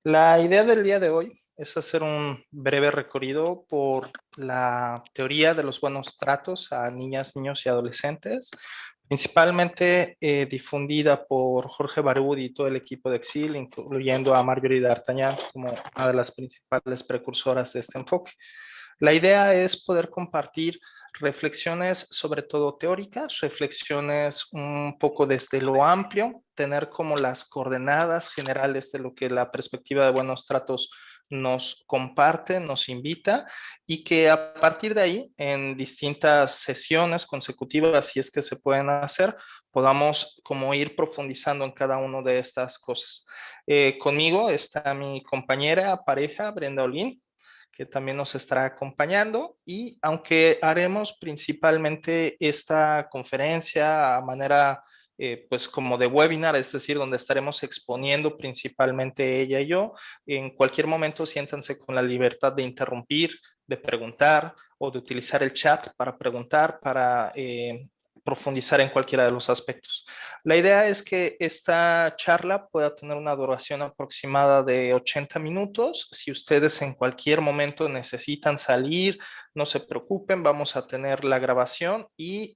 La idea del día de hoy es hacer un breve recorrido por la teoría de los buenos tratos a niñas, niños y adolescentes, principalmente difundida por Jorge Barud y todo el equipo de Exil, incluyendo a Marjorie D'Artagnan como una de las principales precursoras de este enfoque. La idea es poder compartir reflexiones sobre todo teóricas, reflexiones un poco desde lo amplio, tener como las coordenadas generales de lo que la perspectiva de buenos tratos nos comparte, nos invita y que a partir de ahí, en distintas sesiones consecutivas, si es que se pueden hacer, podamos como ir profundizando en cada una de estas cosas. Conmigo está mi compañera, pareja, Brenda Olin, que también nos estará acompañando y aunque haremos principalmente esta conferencia a manera pues como de webinar, es decir, donde estaremos exponiendo principalmente ella y yo, en cualquier momento siéntanse con la libertad de interrumpir, de preguntar o de utilizar el chat para preguntar, para profundizar en cualquiera de los aspectos. La idea es que esta charla pueda tener una duración aproximada de 80 minutos. Si ustedes en cualquier momento necesitan salir, no se preocupen, vamos a tener la grabación y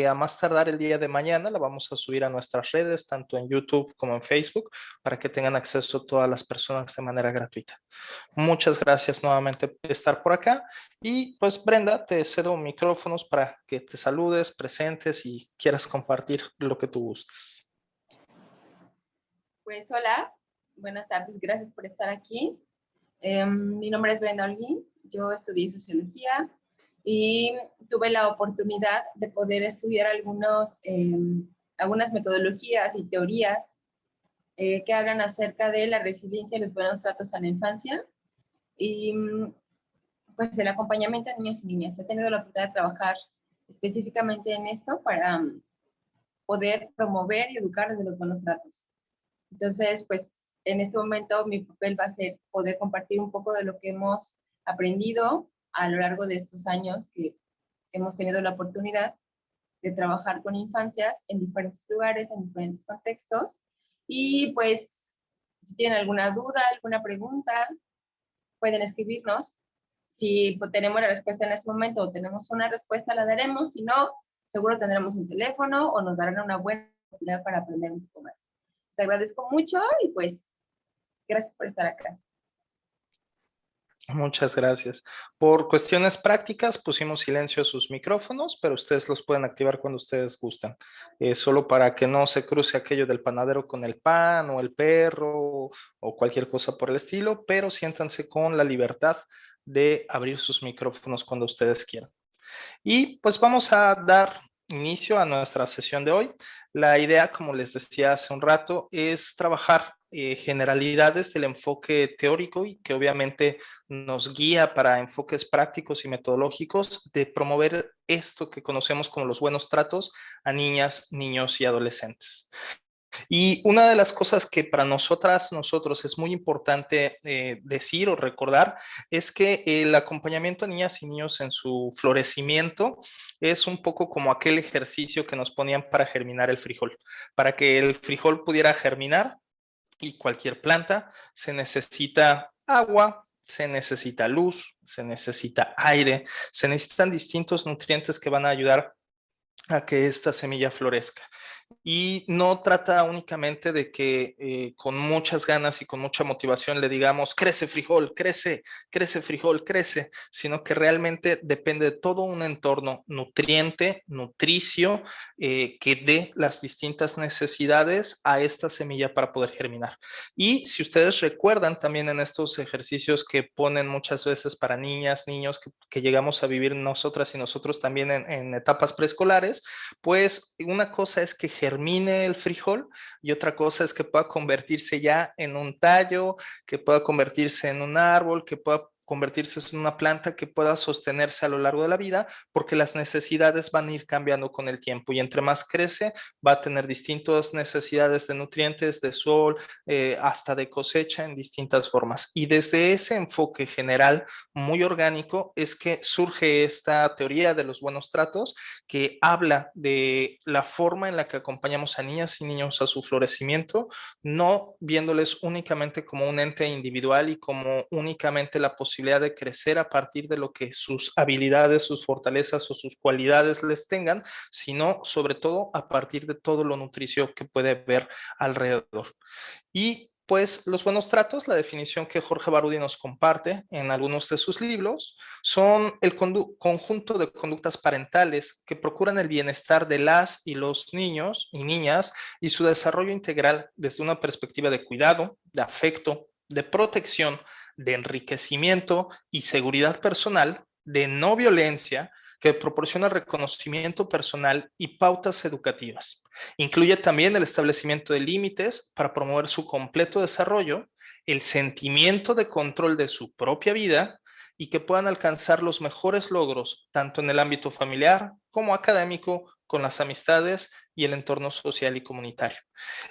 a más tardar el día de mañana la vamos a subir a nuestras redes, tanto en YouTube como en Facebook, para que tengan acceso todas las personas de manera gratuita. Muchas gracias nuevamente por estar por acá. Y pues Brenda, te cedo micrófonos para que te saludes, presentes y quieras compartir lo que tú gustes. Pues hola, buenas tardes, gracias por estar aquí. Mi nombre es Brenda Holguín, yo estudié sociología y tuve la oportunidad de poder estudiar algunas metodologías y teorías que hablan acerca de la resiliencia y los buenos tratos a la infancia y pues el acompañamiento a niños y niñas. He tenido la oportunidad de trabajar específicamente en esto para poder promover y educar desde los buenos tratos. Entonces, pues en este momento mi papel va a ser poder compartir un poco de lo que hemos aprendido a lo largo de estos años que hemos tenido la oportunidad de trabajar con infancias en diferentes lugares, en diferentes contextos. Y pues, si tienen alguna duda, alguna pregunta, pueden escribirnos. Si tenemos la respuesta en ese momento o tenemos una respuesta, la daremos. Si no, seguro tendremos un teléfono o nos darán una buena oportunidad para aprender un poco más. Les agradezco mucho y pues gracias por estar acá. Muchas gracias. Por cuestiones prácticas pusimos silencio a sus micrófonos, pero ustedes los pueden activar cuando ustedes gustan. Solo para que no se cruce aquello del panadero con el pan o el perro o cualquier cosa por el estilo, pero siéntanse con la libertad de abrir sus micrófonos cuando ustedes quieran. Y pues vamos a dar inicio a nuestra sesión de hoy. La idea, como les decía hace un rato, es trabajar generalidades del enfoque teórico y que obviamente nos guía para enfoques prácticos y metodológicos de promover esto que conocemos como los buenos tratos a niñas, niños y adolescentes. Y una de las cosas que para nosotros es muy importante decir o recordar es que el acompañamiento a niñas y niños en su florecimiento es un poco como aquel ejercicio que nos ponían para germinar el frijol. Para que el frijol pudiera germinar y cualquier planta se necesita agua, se necesita luz, se necesita aire, se necesitan distintos nutrientes que van a ayudar a que esta semilla florezca. Y no trata únicamente de que con muchas ganas y con mucha motivación le digamos, crece frijol, crece, crece frijol, crece, sino que realmente depende de todo un entorno nutriente, nutricio, que dé las distintas necesidades a esta semilla para poder germinar. Y si ustedes recuerdan también en estos ejercicios que ponen muchas veces para niñas, niños que llegamos a vivir nosotras y nosotros también en etapas preescolares, pues una cosa es que germine el frijol y otra cosa es que pueda convertirse ya en un tallo, que pueda convertirse en un árbol, que pueda convertirse en una planta que pueda sostenerse a lo largo de la vida, porque las necesidades van a ir cambiando con el tiempo y entre más crece va a tener distintas necesidades de nutrientes, de sol, hasta de cosecha en distintas formas. Y desde ese enfoque general muy orgánico es que surge esta teoría de los buenos tratos, que habla de la forma en la que acompañamos a niñas y niños a su florecimiento, no viéndoles únicamente como un ente individual y como únicamente la posibilidad de crecer a partir de lo que sus habilidades, sus fortalezas o sus cualidades les tengan, sino sobre todo a partir de todo lo nutricio que puede ver alrededor. Y pues los buenos tratos, la definición que Jorge Barudi nos comparte en algunos de sus libros, son el conjunto de conductas parentales que procuran el bienestar de las y los niños y niñas y su desarrollo integral desde una perspectiva de cuidado, de afecto, de protección, de enriquecimiento y seguridad personal, de no violencia, que proporciona reconocimiento personal y pautas educativas. Incluye también el establecimiento de límites para promover su completo desarrollo, el sentimiento de control de su propia vida y que puedan alcanzar los mejores logros tanto en el ámbito familiar como académico, con las amistades y el entorno social y comunitario.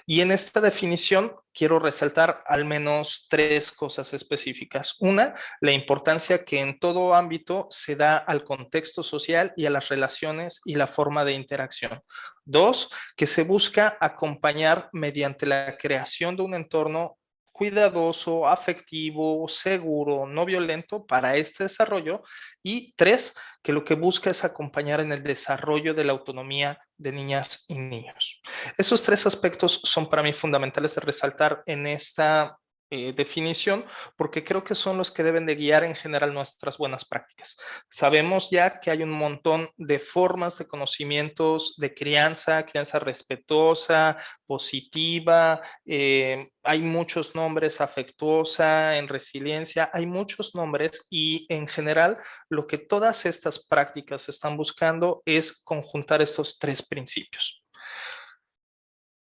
Y en esta definición quiero resaltar al menos tres cosas específicas. Una, la importancia que en todo ámbito se da al contexto social y a las relaciones y la forma de interacción. Dos, que se busca acompañar mediante la creación de un entorno cuidadoso, afectivo, seguro, no violento para este desarrollo. Y tres, que lo que busca es acompañar en el desarrollo de la autonomía de niñas y niños. Esos tres aspectos son para mí fundamentales de resaltar en esta definición, porque creo que son los que deben de guiar en general nuestras buenas prácticas. Sabemos ya que hay un montón de formas de conocimientos de crianza, crianza respetuosa, positiva, hay muchos nombres, afectuosa, en resiliencia, hay muchos nombres y en general lo que todas estas prácticas están buscando es conjuntar estos tres principios.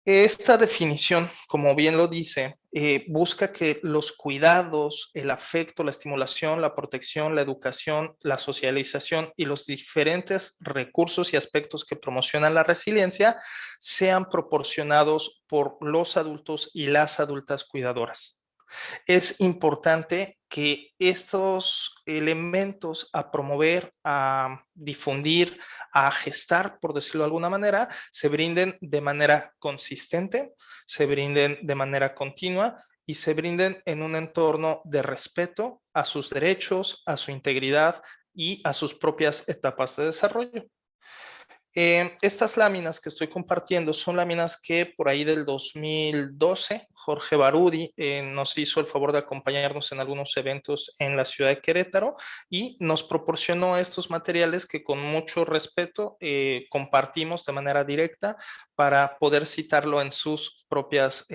Esta definición, como bien lo dice, busca que los cuidados, el afecto, la estimulación, la protección, la educación, la socialización y los diferentes recursos y aspectos que promocionan la resiliencia sean proporcionados por los adultos y las adultas cuidadoras. Es importante que estos elementos a promover, a difundir, a gestar, por decirlo de alguna manera, se brinden de manera consistente, se brinden de manera continua y se brinden en un entorno de respeto a sus derechos, a su integridad y a sus propias etapas de desarrollo. Estas láminas que estoy compartiendo son láminas que por ahí del 2012 Jorge Barudi nos hizo el favor de acompañarnos en algunos eventos en la ciudad de Querétaro y nos proporcionó estos materiales que con mucho respeto compartimos de manera directa para poder citarlo en sus propias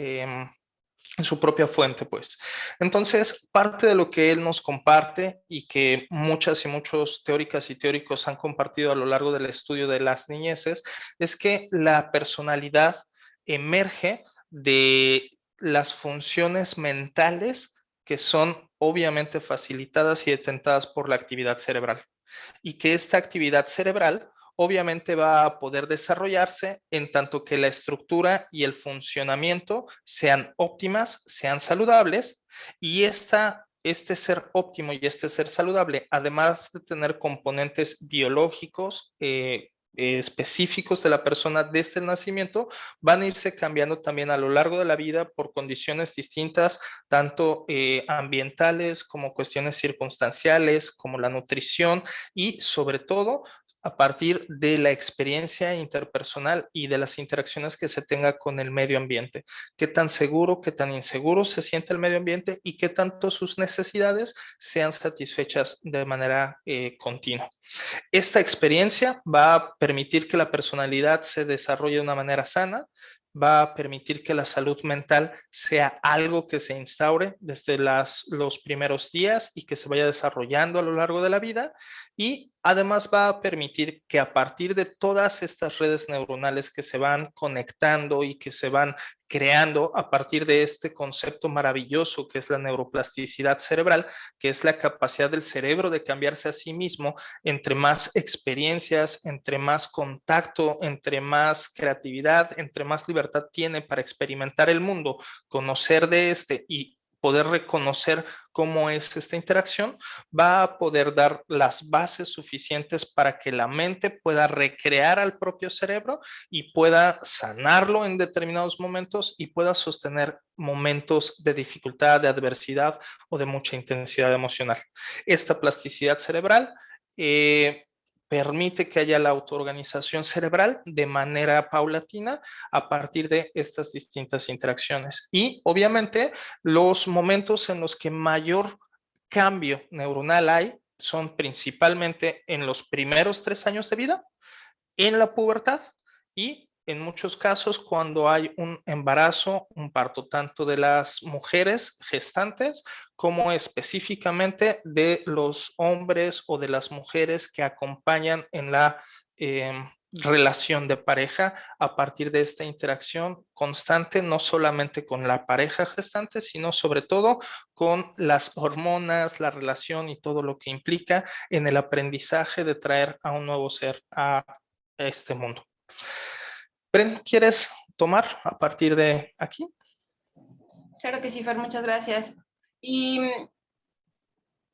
en su propia fuente, pues. Entonces, parte de lo que él nos comparte y que muchas y muchos teóricas y teóricos han compartido a lo largo del estudio de las niñeces es que la personalidad emerge de las funciones mentales que son obviamente facilitadas y detentadas por la actividad cerebral y que esta actividad cerebral obviamente va a poder desarrollarse en tanto que la estructura y el funcionamiento sean óptimas, sean saludables y este ser óptimo y este ser saludable, además de tener componentes biológicos específicos de la persona desde el nacimiento, van a irse cambiando también a lo largo de la vida por condiciones distintas, tanto ambientales como cuestiones circunstanciales, como la nutrición y sobre todo a partir de la experiencia interpersonal y de las interacciones que se tenga con el medio ambiente. Qué tan seguro, qué tan inseguro se siente el medio ambiente y qué tanto sus necesidades sean satisfechas de manera continua. Esta experiencia va a permitir que la personalidad se desarrolle de una manera sana, va a permitir que la salud mental sea algo que se instaure desde los primeros días y que se vaya desarrollando a lo largo de la vida y Además, va a permitir que a partir de todas estas redes neuronales que se van conectando y que se van creando a partir de este concepto maravilloso que es la neuroplasticidad cerebral, que es la capacidad del cerebro de cambiarse a sí mismo entre más experiencias, entre más contacto, entre más creatividad, entre más libertad tiene para experimentar el mundo, conocer de este y poder reconocer cómo es esta interacción, va a poder dar las bases suficientes para que la mente pueda recrear al propio cerebro y pueda sanarlo en determinados momentos y pueda sostener momentos de dificultad, de adversidad o de mucha intensidad emocional. Esta plasticidad cerebral permite que haya la autoorganización cerebral de manera paulatina a partir de estas distintas interacciones. Y obviamente los momentos en los que mayor cambio neuronal hay son principalmente en los primeros 3 años de vida, en la pubertad y en muchos casos cuando hay un embarazo, un parto, tanto de las mujeres gestantes como específicamente de los hombres o de las mujeres que acompañan en la relación de pareja a partir de esta interacción constante, no solamente con la pareja gestante, sino sobre todo con las hormonas, la relación y todo lo que implica en el aprendizaje de traer a un nuevo ser a este mundo. Bren, ¿quieres tomar a partir de aquí? Claro que sí, Fer, muchas gracias. Y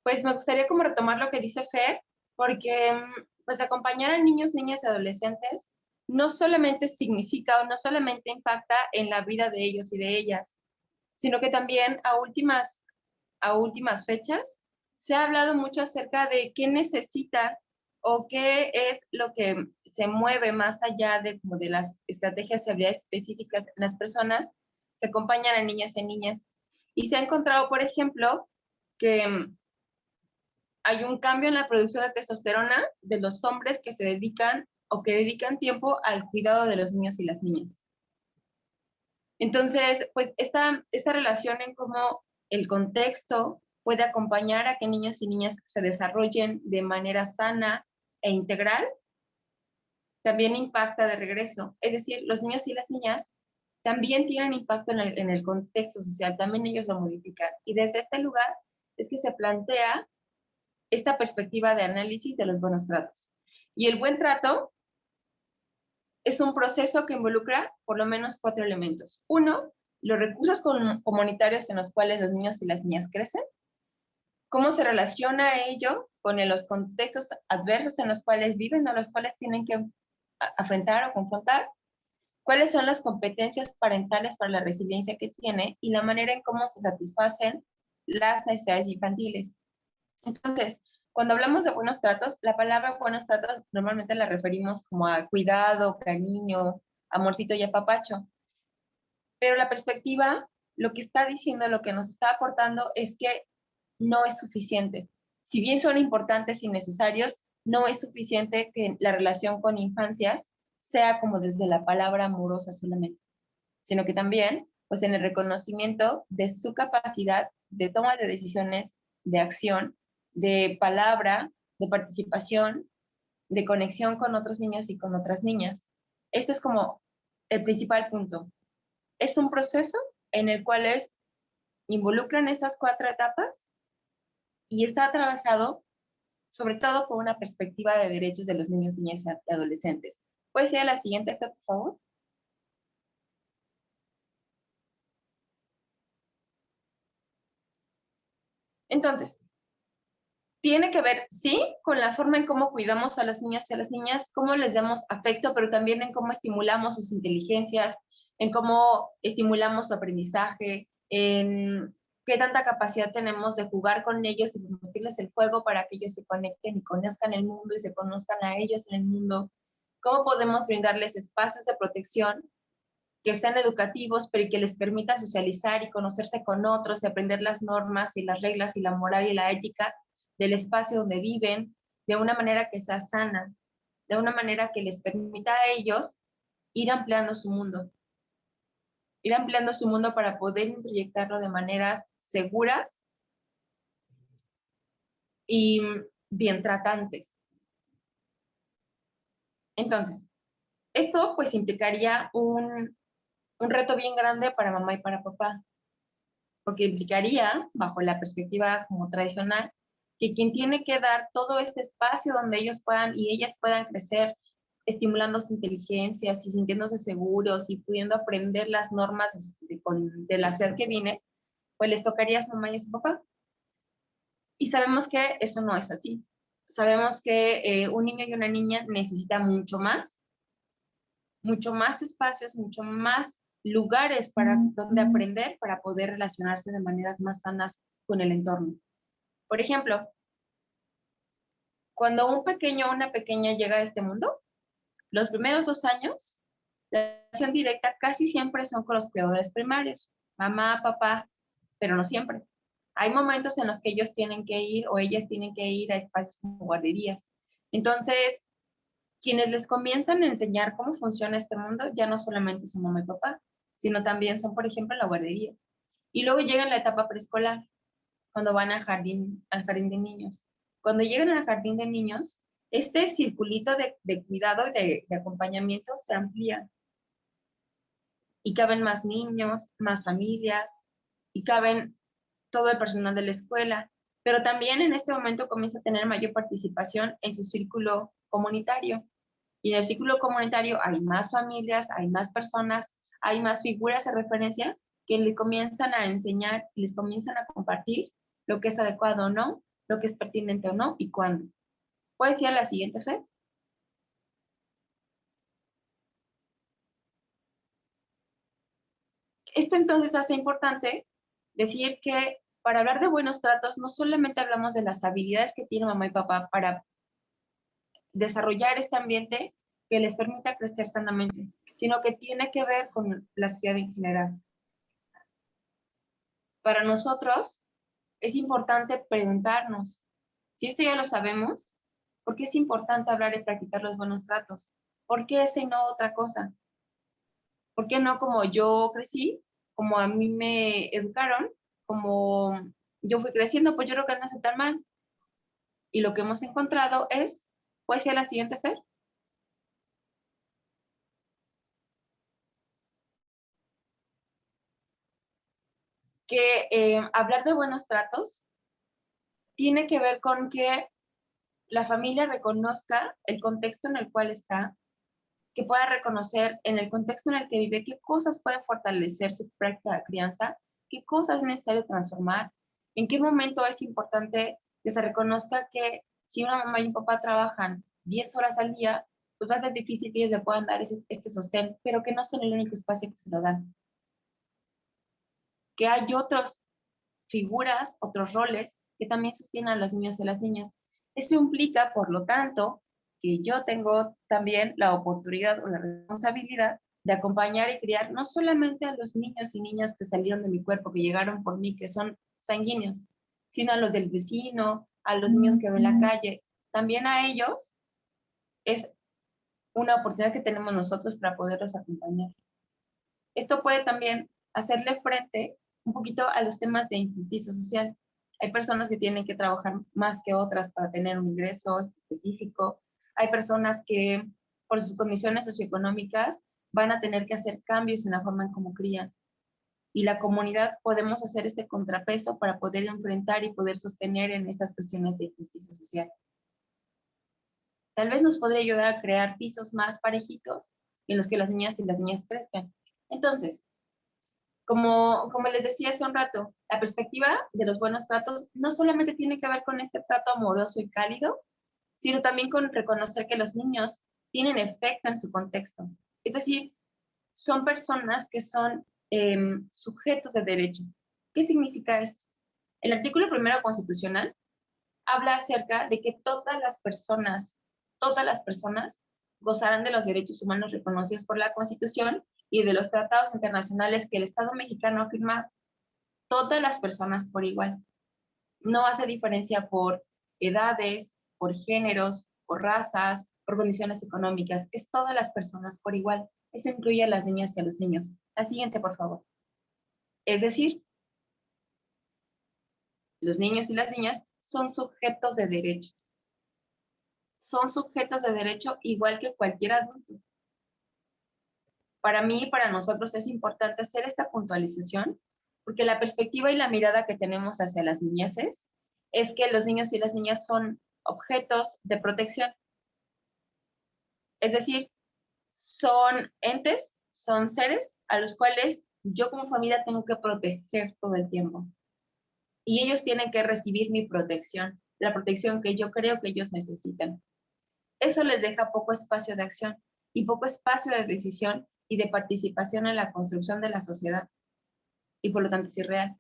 pues me gustaría como retomar lo que dice Fer, porque pues acompañar a niños, niñas y adolescentes no solamente significa o no solamente impacta en la vida de ellos y de ellas, sino que también a últimas fechas se ha hablado mucho acerca de qué necesita o qué es lo que se mueve más allá de, como de las estrategias y habilidades específicas en las personas que acompañan a niños y niñas. Y se ha encontrado, por ejemplo, que hay un cambio en la producción de testosterona de los hombres que se dedican o que dedican tiempo al cuidado de los niños y las niñas. Entonces, pues esta relación en cómo el contexto puede acompañar a que niños y niñas se desarrollen de manera sana e integral, también impacta de regreso. Es decir, los niños y las niñas también tienen impacto en el contexto social, también ellos lo modifican. Y desde este lugar es que se plantea esta perspectiva de análisis de los buenos tratos. Y el buen trato es un proceso que involucra por lo menos 4 elementos. Uno, los recursos comunitarios en los cuales los niños y las niñas crecen, cómo se relaciona ello con los contextos adversos en los cuales viven o los cuales tienen que afrontar o confrontar, cuáles son las competencias parentales para la resiliencia que tiene y la manera en cómo se satisfacen las necesidades infantiles. Entonces, cuando hablamos de buenos tratos, la palabra buenos tratos normalmente la referimos como a cuidado, cariño, amorcito y apapacho. Pero la perspectiva, lo que está diciendo, lo que nos está aportando es que no es suficiente. Si bien son importantes y necesarios, no es suficiente que la relación con infancias sea como desde la palabra amorosa solamente, sino que también, pues en el reconocimiento de su capacidad de toma de decisiones, de acción, de palabra, de participación, de conexión con otros niños y con otras niñas. Esto es como el principal punto. Es un proceso en el cual involucran estas 4 etapas y está atravesado sobre todo por una perspectiva de derechos de los niños, niñas y adolescentes. ¿Puede ser la siguiente, por favor? Entonces, tiene que ver, sí, con la forma en cómo cuidamos a las niñas y a las niñas, cómo les damos afecto, pero también en cómo estimulamos sus inteligencias, en cómo estimulamos su aprendizaje, en qué tanta capacidad tenemos de jugar con ellos y permitirles el juego para que ellos se conecten y conozcan el mundo y se conozcan a ellos en el mundo. Cómo podemos brindarles espacios de protección que sean educativos, pero que les permita socializar y conocerse con otros y aprender las normas y las reglas y la moral y la ética del espacio donde viven, de una manera que sea sana, de una manera que les permita a ellos ir ampliando su mundo para poder introyectarlo de maneras seguras y bien tratantes. Entonces, esto pues implicaría un reto bien grande para mamá y para papá, porque implicaría, bajo la perspectiva como tradicional, que quien tiene que dar todo este espacio donde ellos puedan y ellas puedan crecer, estimulando su inteligencia, y sintiéndose seguros y pudiendo aprender las normas de la ciudad que viene, pues les tocaría a su mamá y a su papá. Y sabemos que eso no es así. Sabemos que un niño y una niña necesitan mucho más espacios, mucho más lugares para donde aprender, para poder relacionarse de maneras más sanas con el entorno. Por ejemplo, cuando un pequeño o una pequeña llega a este mundo, los primeros 2 años, la relación directa casi siempre son con los cuidadores primarios, mamá, papá, pero no siempre. Hay momentos en los que ellos tienen que ir o ellas tienen que ir a espacios como guarderías. Entonces, quienes les comienzan a enseñar cómo funciona este mundo ya no solamente son mamá y papá, sino también son, por ejemplo, la guardería. Y luego llegan la etapa preescolar, cuando van al jardín de niños. Cuando llegan al jardín de niños, este circulito de cuidado y de acompañamiento se amplía y caben más niños, más familias y caben todo el personal de la escuela, pero también en este momento comienza a tener mayor participación en su círculo comunitario. Y en el círculo comunitario hay más familias, hay más personas, hay más figuras de referencia que le comienzan a enseñar, les comienzan a compartir lo que es adecuado o no, lo que es pertinente o no y cuándo. ¿Puedes ir a la siguiente, Fer? Esto entonces hace importante decir que para hablar de buenos tratos no solamente hablamos de las habilidades que tiene mamá y papá para desarrollar este ambiente que les permita crecer sanamente, sino que tiene que ver con la sociedad en general. Para nosotros es importante preguntarnos, si esto ya lo sabemos, ¿por qué es importante hablar y practicar los buenos tratos? ¿Por qué ese y no otra cosa? ¿Por qué no como yo crecí, como a mí me educaron, como yo fui creciendo? Pues yo creo que no es tan mal. Y lo que hemos encontrado es, ¿puede ser la siguiente, Fer? Que hablar de buenos tratos tiene que ver con que la familia reconozca el contexto en el cual está, que pueda reconocer en el contexto en el que vive qué cosas pueden fortalecer su práctica de crianza, qué cosas es necesario transformar, en qué momento es importante que se reconozca que si una mamá y un papá trabajan 10 horas al día, pues va a ser difícil que ellos le puedan dar este sostén, pero que no son el único espacio que se lo dan. Que hay otras figuras, otros roles que también sostienen a los niños y a las niñas. Esto implica, por lo tanto, que yo tengo también la oportunidad o la responsabilidad de acompañar y criar no solamente a los niños y niñas que salieron de mi cuerpo, que llegaron por mí, que son sanguíneos, sino a los del vecino, a los niños que ven en la calle. También a ellos es una oportunidad que tenemos nosotros para poderlos acompañar. Esto puede también hacerle frente un poquito a los temas de injusticia social. Hay personas que tienen que trabajar más que otras para tener un ingreso específico. Hay personas que por sus condiciones socioeconómicas van a tener que hacer cambios en la forma en cómo crían. Y la comunidad podemos hacer este contrapeso para poder enfrentar y poder sostener en estas cuestiones de injusticia social. Tal vez nos podría ayudar a crear pisos más parejitos en los que las niñas y las niñas crezcan. Entonces, como les decía hace un rato, la perspectiva de los buenos tratos no solamente tiene que ver con este trato amoroso y cálido, sino también con reconocer que los niños tienen efecto en su contexto. Es decir, son personas que son sujetos de derecho. ¿Qué significa esto? El artículo primero constitucional habla acerca de que todas las personas gozarán de los derechos humanos reconocidos por la Constitución y de los tratados internacionales que el Estado mexicano ha firmado. Todas las personas por igual. No hace diferencia por edades, por géneros, por razas, por condiciones económicas. Es todas las personas por igual. Eso incluye a las niñas y a los niños. La siguiente, por favor. Es decir, los niños y las niñas son sujetos de derecho. son sujetos de derecho igual que cualquier adulto. Para mí y para nosotros es importante hacer esta puntualización, porque la perspectiva y la mirada que tenemos hacia las niñeces es que los niños y las niñas son objetos de protección. Es decir, son entes, son seres a los cuales yo como familia tengo que proteger todo el tiempo. Y ellos tienen que recibir mi protección, la protección que yo creo que ellos necesitan. Eso les deja poco espacio de acción y poco espacio de decisión y de participación en la construcción de la sociedad. Y por lo tanto es irreal.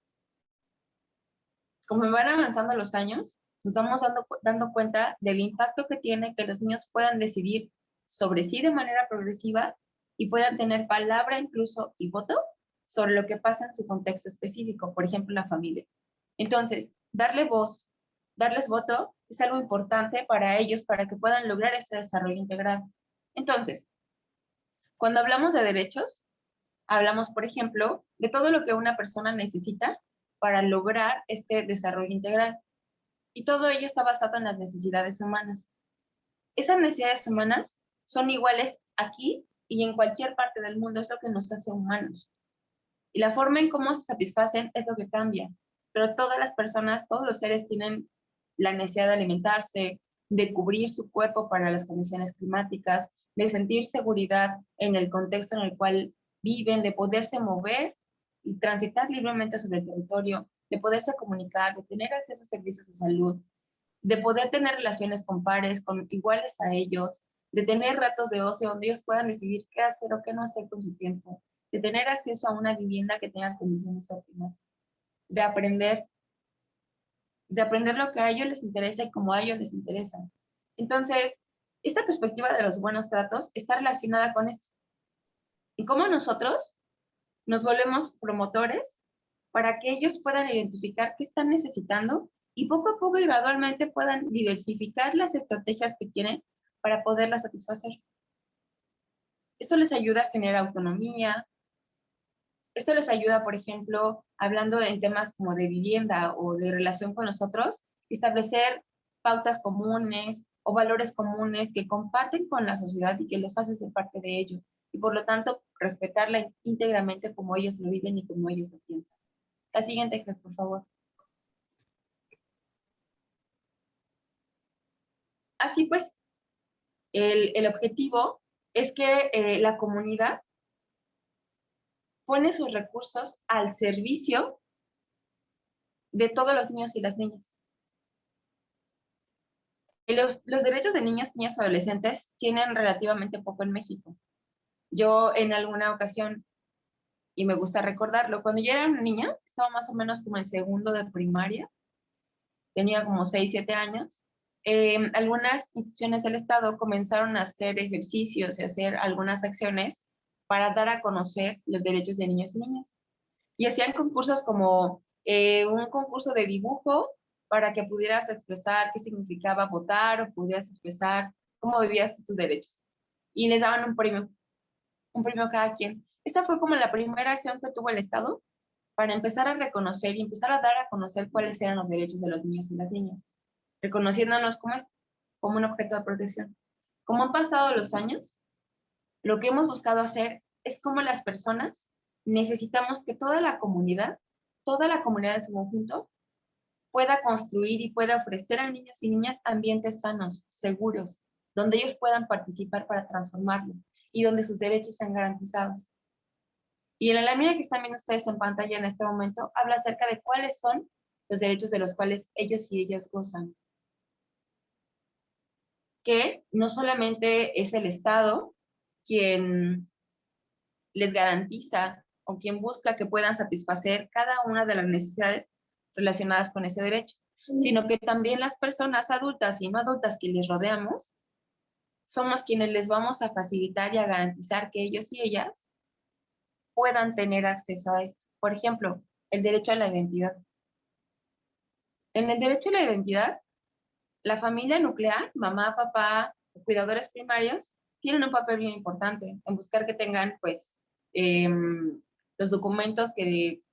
Como van avanzando los años, nos vamos dando cuenta del impacto que tiene que los niños puedan decidir sobre sí de manera progresiva y puedan tener palabra incluso y voto sobre lo que pasa en su contexto específico, por ejemplo, la familia. Entonces, darle voz, darles voto es algo importante para ellos para que puedan lograr este desarrollo integral. Entonces, cuando hablamos de derechos, hablamos, por ejemplo, de todo lo que una persona necesita para lograr este desarrollo integral. Y todo ello está basado en las necesidades humanas. Esas necesidades humanas son iguales aquí y en cualquier parte del mundo, es lo que nos hace humanos. Y la forma en cómo se satisfacen es lo que cambia. Pero todas las personas, todos los seres tienen la necesidad de alimentarse, de cubrir su cuerpo para las condiciones climáticas, de sentir seguridad en el contexto en el cual viven, de poderse mover y transitar libremente sobre el territorio, de poderse comunicar, de tener acceso a servicios de salud, de poder tener relaciones con pares, con iguales a ellos, de tener ratos de ocio donde ellos puedan decidir qué hacer o qué no hacer con su tiempo, de tener acceso a una vivienda que tenga condiciones óptimas, de aprender lo que a ellos les interesa y cómo a ellos les interesa. Entonces, esta perspectiva de los buenos tratos está relacionada con esto. Y cómo nosotros nos volvemos promotores para que ellos puedan identificar qué están necesitando y poco a poco y gradualmente puedan diversificar las estrategias que tienen para poderlas satisfacer. Esto les ayuda a generar autonomía. Esto les ayuda, por ejemplo, hablando en temas como de vivienda o de relación con nosotros, establecer pautas comunes o valores comunes que comparten con la sociedad y que los hace ser parte de ello. Y por lo tanto, respetarla íntegramente como ellos lo viven y como ellos lo piensan. La siguiente, Jeff, por favor. Así pues, el objetivo es que la comunidad pone sus recursos al servicio de todos los niños y las niñas. Los derechos de niños, niñas y adolescentes tienen relativamente poco en México. Yo en alguna ocasión, y me gusta recordarlo, cuando yo era una niña, estaba más o menos como en segundo de primaria, tenía como 6, 7 años, algunas instituciones del Estado comenzaron a hacer ejercicios y hacer algunas acciones para dar a conocer los derechos de niños y niñas. Y hacían concursos como un concurso de dibujo para que pudieras expresar qué significaba votar o pudieras expresar cómo vivías tus derechos. Y les daban un premio a cada quien. Esta fue como la primera acción que tuvo el Estado para empezar a reconocer y empezar a dar a conocer cuáles eran los derechos de los niños y las niñas, reconociéndonos como un objeto de protección. Como han pasado los años, lo que hemos buscado hacer es cómo las personas necesitamos que toda la comunidad en su conjunto, pueda construir y pueda ofrecer a niños y niñas ambientes sanos, seguros, donde ellos puedan participar para transformarlo y donde sus derechos sean garantizados. Y en la lámina que están viendo ustedes en pantalla en este momento, habla acerca de cuáles son los derechos de los cuales ellos y ellas gozan. Que no solamente es el Estado quien les garantiza o quien busca que puedan satisfacer cada una de las necesidades relacionadas con ese derecho, sino que también las personas adultas y no adultas que les rodeamos somos quienes les vamos a facilitar y a garantizar que ellos y ellas puedan tener acceso a esto. Por ejemplo, el derecho a la identidad. En el derecho a la identidad, la familia nuclear, mamá, papá, cuidadores primarios, tienen un papel bien importante en buscar que tengan, pues, los documentos que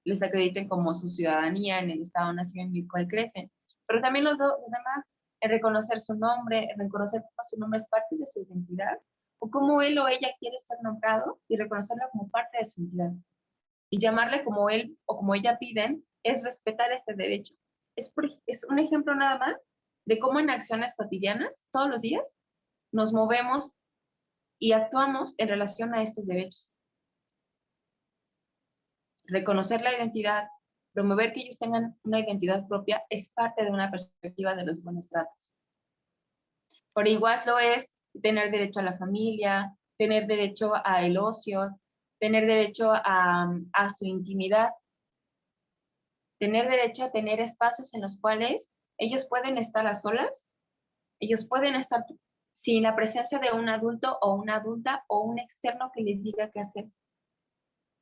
les acrediten como su ciudadanía en el estado nación en el cual crecen. Pero también los demás, en reconocer su nombre, en reconocer cómo su nombre es parte de su identidad, o cómo él o ella quiere ser nombrado y reconocerlo como parte de su identidad. Y llamarle como él o como ella piden es respetar este derecho. Es un ejemplo nada más de cómo en acciones cotidianas, todos los días, nos movemos y actuamos en relación a estos derechos. Reconocer la identidad, promover que ellos tengan una identidad propia es parte de una perspectiva de los buenos tratos. Por igual lo es tener derecho a la familia, tener derecho al ocio, tener derecho a su intimidad, tener derecho a tener espacios en los cuales ellos pueden estar a solas, ellos pueden estar sin la presencia de un adulto o una adulta o un externo que les diga qué hacer,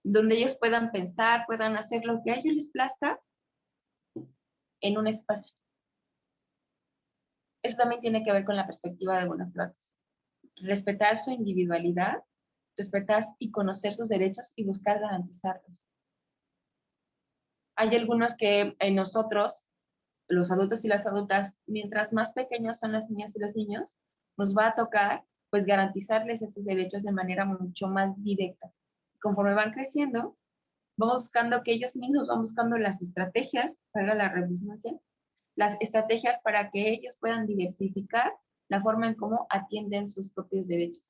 donde ellos puedan pensar, puedan hacer lo que a ellos les plazca en un espacio. Eso también tiene que ver con la perspectiva de buenos tratos. Respetar su individualidad, respetar y conocer sus derechos y buscar garantizarlos. Hay algunos que en nosotros, los adultos y las adultas, mientras más pequeños son las niñas y los niños, nos va a tocar pues garantizarles estos derechos de manera mucho más directa. Conforme van creciendo, vamos buscando que ellos mismos van buscando las estrategias, para la redundancia, las estrategias para que ellos puedan diversificar la forma en cómo atienden sus propios derechos.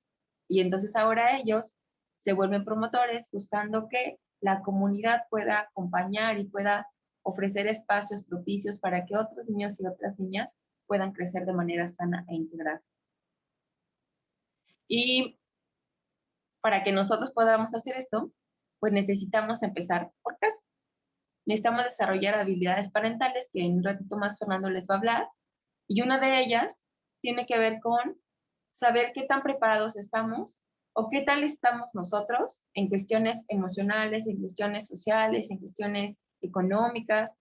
Y entonces ahora ellos se vuelven promotores buscando que la comunidad pueda acompañar y pueda ofrecer espacios propicios para que otros niños y otras niñas puedan crecer de manera sana e integral. Y para que nosotros podamos hacer esto, pues necesitamos empezar por casa. Necesitamos desarrollar habilidades parentales, que en un ratito más Fernando les va a hablar, y una de ellas tiene que ver con saber qué tan preparados estamos o qué tal estamos nosotros en cuestiones emocionales, en cuestiones sociales, en cuestiones económicas,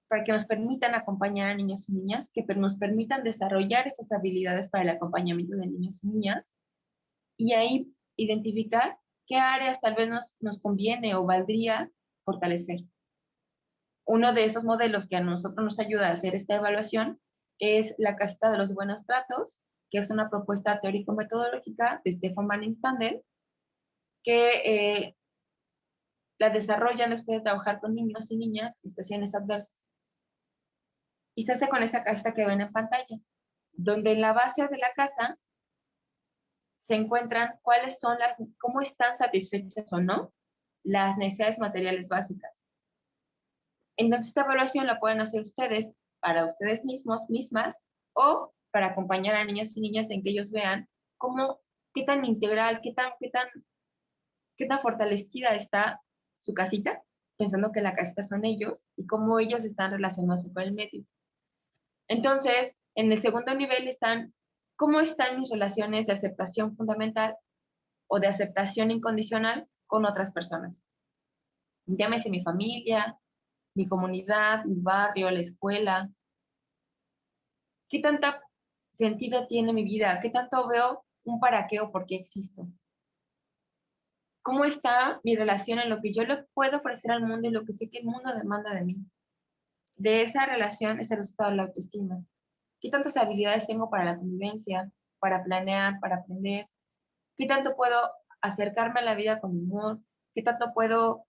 para que nos permitan acompañar a niños y niñas, que nos permitan desarrollar estas habilidades para el acompañamiento de niños y niñas, y ahí identificar qué áreas tal vez nos conviene o valdría fortalecer. Uno de estos modelos que a nosotros nos ayuda a hacer esta evaluación es la casita de los buenos tratos, que es una propuesta teórico-metodológica de Stefan Banning-Stander, que la desarrollan después de trabajar con niños y niñas en situaciones adversas. Y se hace con esta casita que ven en pantalla, donde en la base de la casa se encuentran cuáles son cómo están satisfechas o no las necesidades materiales básicas. Entonces, esta evaluación la pueden hacer ustedes para ustedes mismos, mismas, o para acompañar a niños y niñas en que ellos vean qué tan integral, qué tan fortalecida está su casita, pensando que la casita son ellos, y cómo ellos están relacionados con el medio. Entonces, en el segundo nivel están cómo están mis relaciones de aceptación fundamental o de aceptación incondicional con otras personas. Llámese mi familia, mi comunidad, mi barrio, la escuela. ¿Qué tanta sentido tiene mi vida? ¿Qué tanto veo un para qué o por qué existo? ¿Cómo está mi relación en lo que yo le puedo ofrecer al mundo y lo que sé que el mundo demanda de mí? De esa relación es el resultado de la autoestima. ¿Qué tantas habilidades tengo para la convivencia, para planear, para aprender? ¿Qué tanto puedo acercarme a la vida con humor? ¿Qué tanto puedo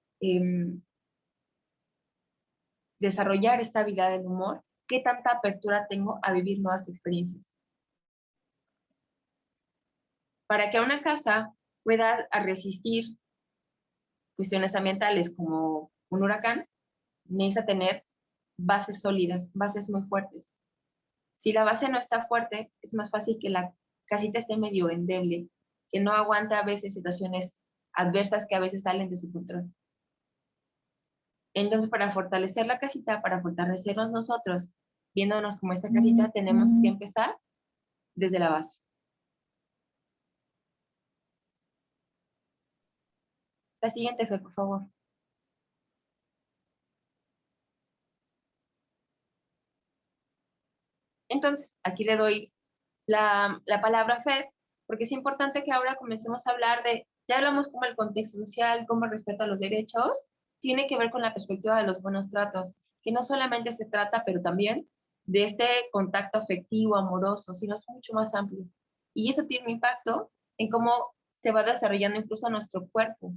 desarrollar esta habilidad del humor? ¿Qué tanta apertura tengo a vivir nuevas experiencias? Para que una casa pueda resistir cuestiones ambientales como un huracán, necesita tener bases sólidas, bases muy fuertes. Si la base no está fuerte, es más fácil que la casita esté medio endeble, que no aguanta a veces situaciones adversas que a veces salen de su control. Entonces, para fortalecer la casita, para fortalecernos nosotros, viéndonos como esta casita, tenemos que empezar desde la base. La siguiente, Fer, por favor. Entonces, aquí le doy la palabra a Fer, porque es importante que ahora comencemos a hablar ya hablamos como el contexto social, cómo el respeto a los derechos, tiene que ver con la perspectiva de los buenos tratos, que no solamente se trata, pero también de este contacto afectivo, amoroso, sino es mucho más amplio. Y eso tiene un impacto en cómo se va desarrollando incluso nuestro cuerpo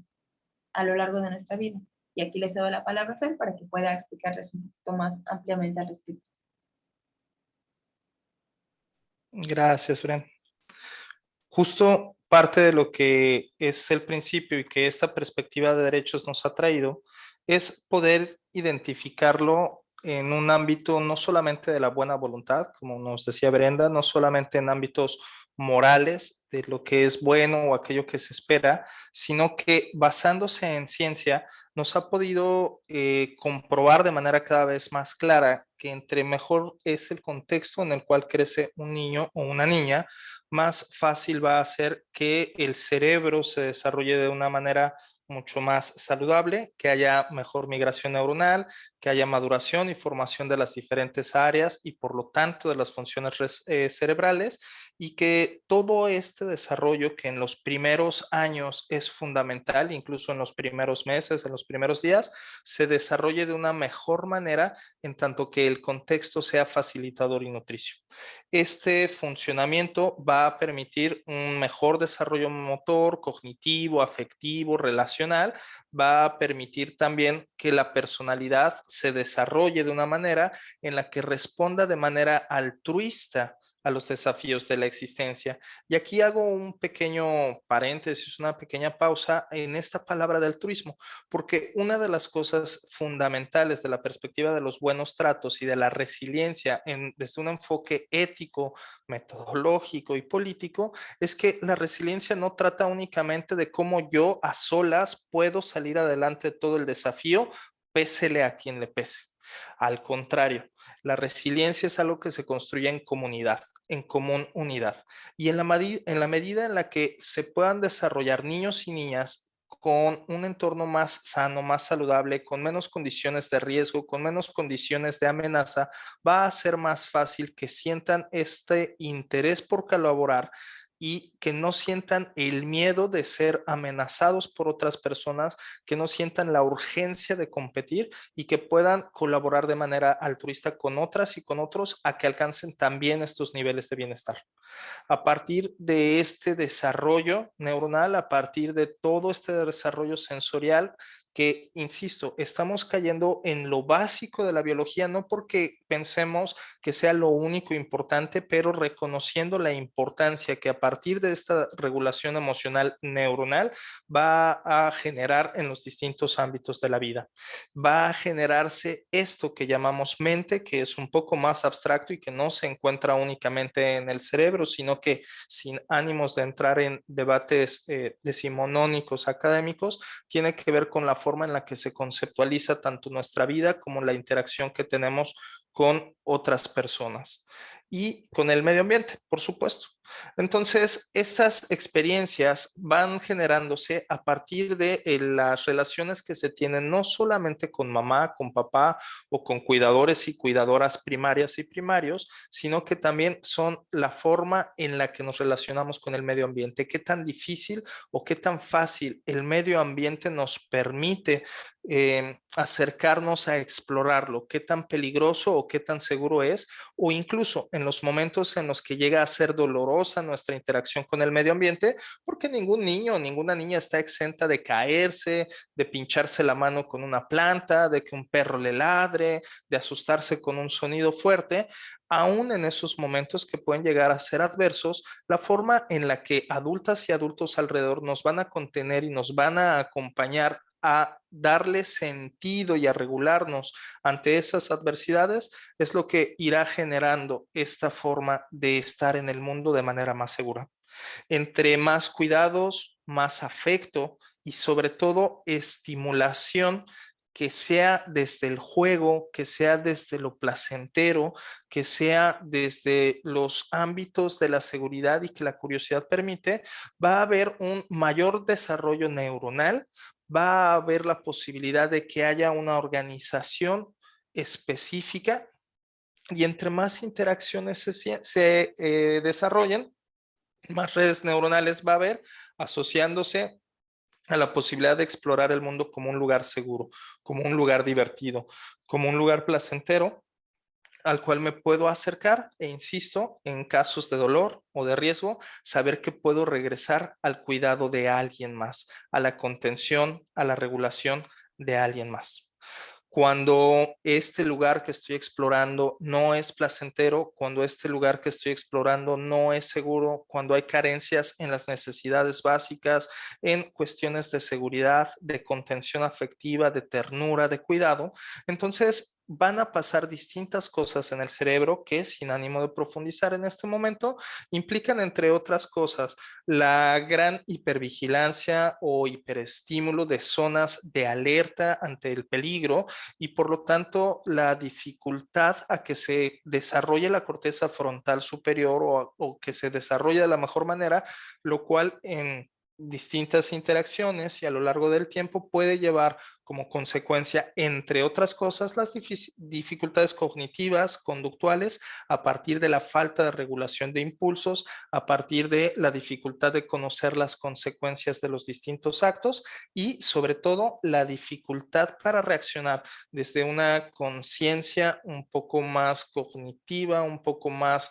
a lo largo de nuestra vida. Y aquí les cedo la palabra a Fer para que pueda explicarles un poquito más ampliamente al respecto. Gracias, Bren. Justo parte de lo que es el principio y que esta perspectiva de derechos nos ha traído es poder identificarlo en un ámbito no solamente de la buena voluntad, como nos decía Brenda, no solamente en ámbitos morales de lo que es bueno o aquello que se espera, sino que basándose en ciencia nos ha podido comprobar de manera cada vez más clara que entre mejor es el contexto en el cual crece un niño o una niña, más fácil va a ser que el cerebro se desarrolle de una manera mucho más saludable, que haya mejor migración neuronal, que haya maduración y formación de las diferentes áreas y por lo tanto de las funciones cerebrales, y que todo este desarrollo que en los primeros años es fundamental, incluso en los primeros meses, en los primeros días, se desarrolle de una mejor manera en tanto que el contexto sea facilitador y nutricio. Este funcionamiento va a permitir un mejor desarrollo motor, cognitivo, afectivo, relacional. Va a permitir también que la personalidad se desarrolle de una manera en la que responda de manera altruista a los desafíos de la existencia. Y aquí hago un pequeño paréntesis, una pequeña pausa en esta palabra de altruismo, porque una de las cosas fundamentales de la perspectiva de los buenos tratos y de la resiliencia desde un enfoque ético, metodológico y político es que la resiliencia no trata únicamente de cómo yo a solas puedo salir adelante de todo el desafío, pésele a quien le pese. Al contrario, la resiliencia es algo que se construye en comunidad, en común unidad. Y en la medida en la que se puedan desarrollar niños y niñas con un entorno más sano, más saludable, con menos condiciones de riesgo, con menos condiciones de amenaza, va a ser más fácil que sientan este interés por colaborar y que no sientan el miedo de ser amenazados por otras personas, que no sientan la urgencia de competir y que puedan colaborar de manera altruista con otras y con otros a que alcancen también estos niveles de bienestar. A partir de este desarrollo neuronal, a partir de todo este desarrollo sensorial, que, insisto, estamos cayendo en lo básico de la biología, no porque pensemos que sea lo único importante, pero reconociendo la importancia que a partir de esta regulación emocional neuronal va a generar en los distintos ámbitos de la vida. Va a generarse esto que llamamos mente, que es un poco más abstracto y que no se encuentra únicamente en el cerebro, sino que sin ánimos de entrar en debates decimonónicos académicos, tiene que ver con la forma en la que se conceptualiza tanto nuestra vida como la interacción que tenemos con otras personas y con el medio ambiente, por supuesto. Entonces, estas experiencias van generándose a partir de las relaciones que se tienen no solamente con mamá, con papá o con cuidadores y cuidadoras primarias y primarios, sino que también son la forma en la que nos relacionamos con el medio ambiente. Qué tan difícil o qué tan fácil el medio ambiente nos permite acercarnos a explorarlo, qué tan peligroso o qué tan seguro es, o incluso en los momentos en los que llega a ser dolorosa nuestra interacción con el medio ambiente, porque ningún niño o ninguna niña está exenta de caerse, de pincharse la mano con una planta, de que un perro le ladre, de asustarse con un sonido fuerte. Aún en esos momentos que pueden llegar a ser adversos, la forma en la que adultas y adultos alrededor nos van a contener y nos van a acompañar a darle sentido y a regularnos ante esas adversidades es lo que irá generando esta forma de estar en el mundo de manera más segura. Entre más cuidados, más afecto y sobre todo estimulación que sea desde el juego, que sea desde lo placentero, que sea desde los ámbitos de la seguridad y que la curiosidad permite, va a haber un mayor desarrollo neuronal, va a haber la posibilidad de que haya una organización específica y entre más interacciones se desarrollen, más redes neuronales va a haber asociándose a la posibilidad de explorar el mundo como un lugar seguro, como un lugar divertido, como un lugar placentero al cual me puedo acercar e insisto, en casos de dolor o de riesgo, saber que puedo regresar al cuidado de alguien más, a la contención, a la regulación de alguien más. Cuando este lugar que estoy explorando no es placentero, cuando este lugar que estoy explorando no es seguro, cuando hay carencias en las necesidades básicas, en cuestiones de seguridad, de contención afectiva, de ternura, de cuidado, entonces van a pasar distintas cosas en el cerebro que, sin ánimo de profundizar en este momento, implican, entre otras cosas, la gran hipervigilancia o hiperestímulo de zonas de alerta ante el peligro y por lo tanto la dificultad a que se desarrolle la corteza frontal superior o que se desarrolle de la mejor manera, lo cual en distintas interacciones y a lo largo del tiempo puede llevar como consecuencia, entre otras cosas, las dificultades cognitivas, conductuales, a partir de la falta de regulación de impulsos, a partir de la dificultad de conocer las consecuencias de los distintos actos y, sobre todo, la dificultad para reaccionar desde una conciencia un poco más cognitiva, un poco más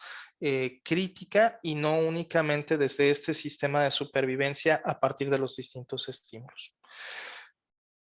crítica y no únicamente desde este sistema de supervivencia a partir de los distintos estímulos.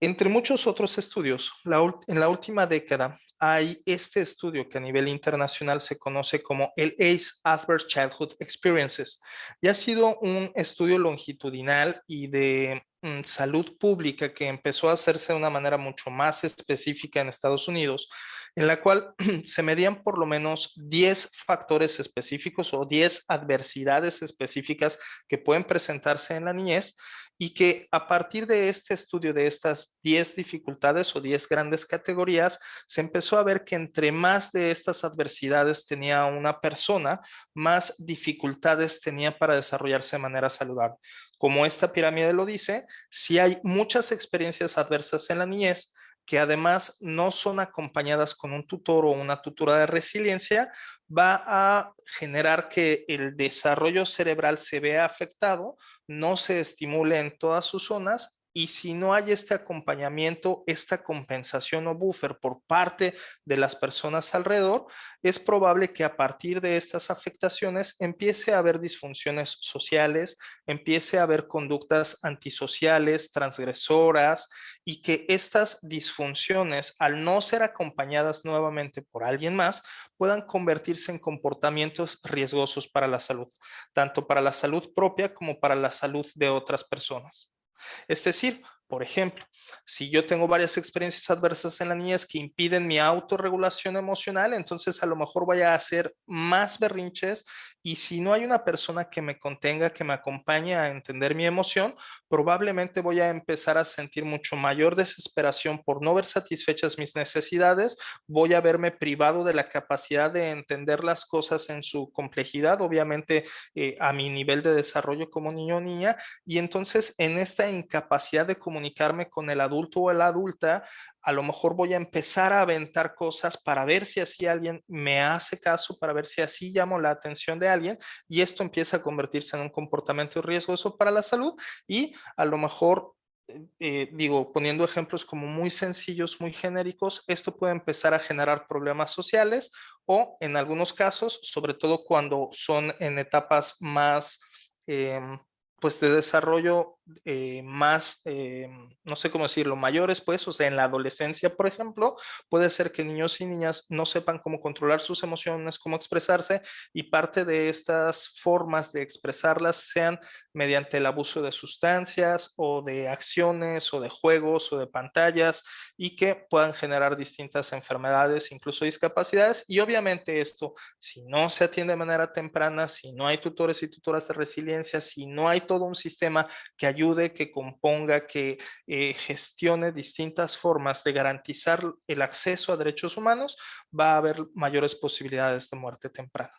Entre muchos otros estudios, en la última década hay este estudio que a nivel internacional se conoce como el ACE Adverse Childhood Experiences y ha sido un estudio longitudinal y de salud pública que empezó a hacerse de una manera mucho más específica en Estados Unidos, en la cual se medían por lo menos 10 factores específicos o 10 adversidades específicas que pueden presentarse en la niñez y que a partir de este estudio de estas 10 dificultades o 10 grandes categorías, se empezó a ver que entre más de estas adversidades tenía una persona, más dificultades tenía para desarrollarse de manera saludable. Como esta pirámide lo dice, si hay muchas experiencias adversas en la niñez, que además no son acompañadas con un tutor o una tutora de resiliencia, va a generar que el desarrollo cerebral se vea afectado, no se estimule en todas sus zonas y si no hay este acompañamiento, esta compensación o buffer por parte de las personas alrededor, es probable que a partir de estas afectaciones empiece a haber disfunciones sociales, empiece a haber conductas antisociales, transgresoras y que estas disfunciones, al no ser acompañadas nuevamente por alguien más, puedan convertirse en comportamientos riesgosos para la salud, tanto para la salud propia como para la salud de otras personas. Es decir, por ejemplo, si yo tengo varias experiencias adversas en la niñez que impiden mi autorregulación emocional, entonces a lo mejor voy a hacer más berrinches y si no hay una persona que me contenga, que me acompañe a entender mi emoción, probablemente voy a empezar a sentir mucho mayor desesperación por no ver satisfechas mis necesidades, voy a verme privado de la capacidad de entender las cosas en su complejidad, obviamente a mi nivel de desarrollo como niño o niña, y entonces en esta incapacidad de comunicarme con el adulto o la adulta, a lo mejor voy a empezar a aventar cosas para ver si así alguien me hace caso, para ver si así llamo la atención de alguien y esto empieza a convertirse en un comportamiento riesgoso para la salud y a lo mejor digo, poniendo ejemplos como muy sencillos, muy genéricos, esto puede empezar a generar problemas sociales o en algunos casos, sobre todo cuando son en etapas más pues de desarrollo más, no sé cómo decirlo, mayores, pues, o sea, en la adolescencia, por ejemplo, puede ser que niños y niñas no sepan cómo controlar sus emociones, cómo expresarse, y parte de estas formas de expresarlas sean mediante el abuso de sustancias o de acciones o de juegos o de pantallas, y que puedan generar distintas enfermedades, incluso discapacidades, y obviamente esto, si no se atiende de manera temprana, si no hay tutores y tutoras de resiliencia, si no hay todo un sistema que ayude, que componga, que gestione distintas formas de garantizar el acceso a derechos humanos, va a haber mayores posibilidades de muerte temprana.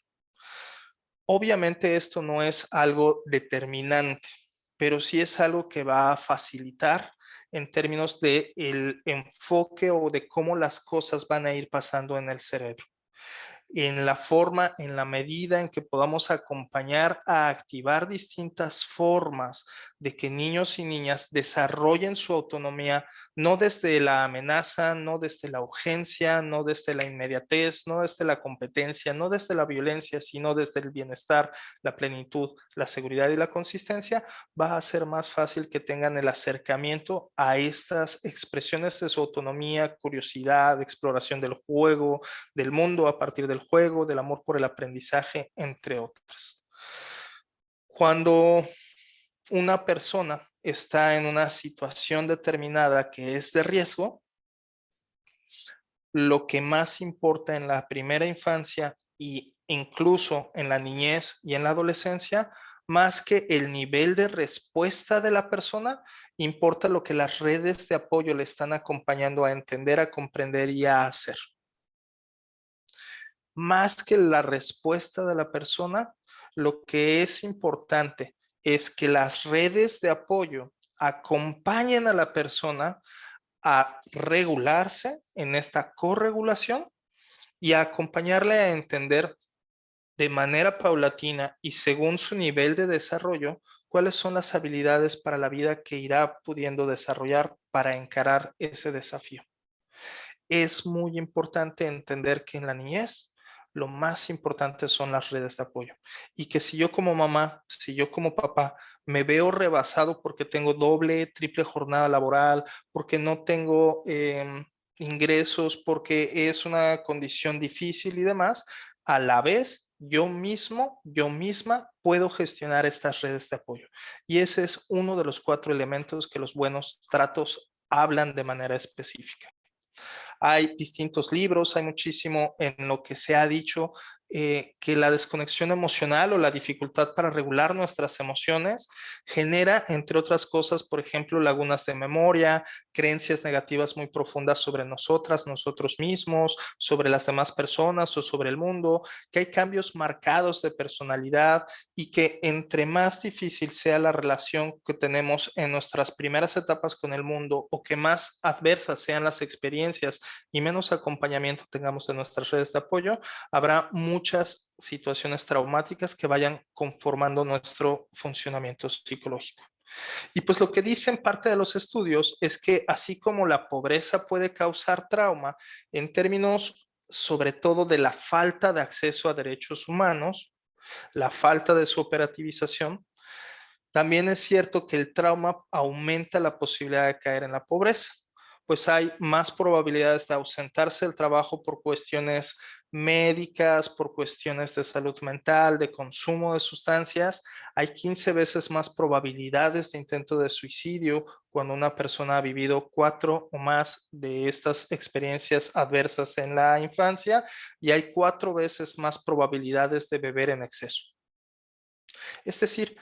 Obviamente esto no es algo determinante, pero sí es algo que va a facilitar en términos del enfoque o de cómo las cosas van a ir pasando en el cerebro. en la forma, en la medida en que podamos acompañar a activar distintas formas de que niños y niñas desarrollen su autonomía, no desde la amenaza, no desde la urgencia, no desde la inmediatez, no desde la competencia, no desde la violencia, sino desde el bienestar, la plenitud, la seguridad y la consistencia, va a ser más fácil que tengan el acercamiento a estas expresiones de su autonomía, curiosidad, exploración del juego, del mundo a partir del juego, del amor por el aprendizaje, entre otras. Cuando una persona está en una situación determinada que es de riesgo, lo que más importa en la primera infancia e incluso en la niñez y en la adolescencia, más que el nivel de respuesta de la persona, importa lo que las redes de apoyo le están acompañando a entender, a comprender y a hacer. Más que la respuesta de la persona, lo que es importante es que las redes de apoyo acompañen a la persona a regularse en esta corregulación y a acompañarle a entender de manera paulatina y según su nivel de desarrollo cuáles son las habilidades para la vida que irá pudiendo desarrollar para encarar ese desafío. Es muy importante entender que en la niñez lo más importante son las redes de apoyo y que si yo como mamá, si yo como papá me veo rebasado porque tengo doble, triple jornada laboral, porque no tengo ingresos, porque es una condición difícil y demás, a la vez yo mismo, yo misma puedo gestionar estas redes de apoyo. Y ese es uno de los 4 elementos que los buenos tratos hablan de manera específica. Hay distintos libros, hay muchísimo en lo que se ha dicho que la desconexión emocional o la dificultad para regular nuestras emociones genera, entre otras cosas, por ejemplo, lagunas de memoria, creencias negativas muy profundas sobre nosotras, nosotros mismos, sobre las demás personas o sobre el mundo, que hay cambios marcados de personalidad y que entre más difícil sea la relación que tenemos en nuestras primeras etapas con el mundo o que más adversas sean las experiencias y menos acompañamiento tengamos de nuestras redes de apoyo, habrá muchas situaciones traumáticas que vayan conformando nuestro funcionamiento psicológico. Y pues lo que dicen parte de los estudios es que así como la pobreza puede causar trauma en términos sobre todo de la falta de acceso a derechos humanos, la falta de su operativización, también es cierto que el trauma aumenta la posibilidad de caer en la pobreza, pues hay más probabilidades de ausentarse del trabajo por cuestiones médicas, por cuestiones de salud mental, de consumo de sustancias. Hay 15 veces más probabilidades de intento de suicidio cuando una persona ha vivido 4 o más de estas experiencias adversas en la infancia y hay 4 veces más probabilidades de beber en exceso. Es decir,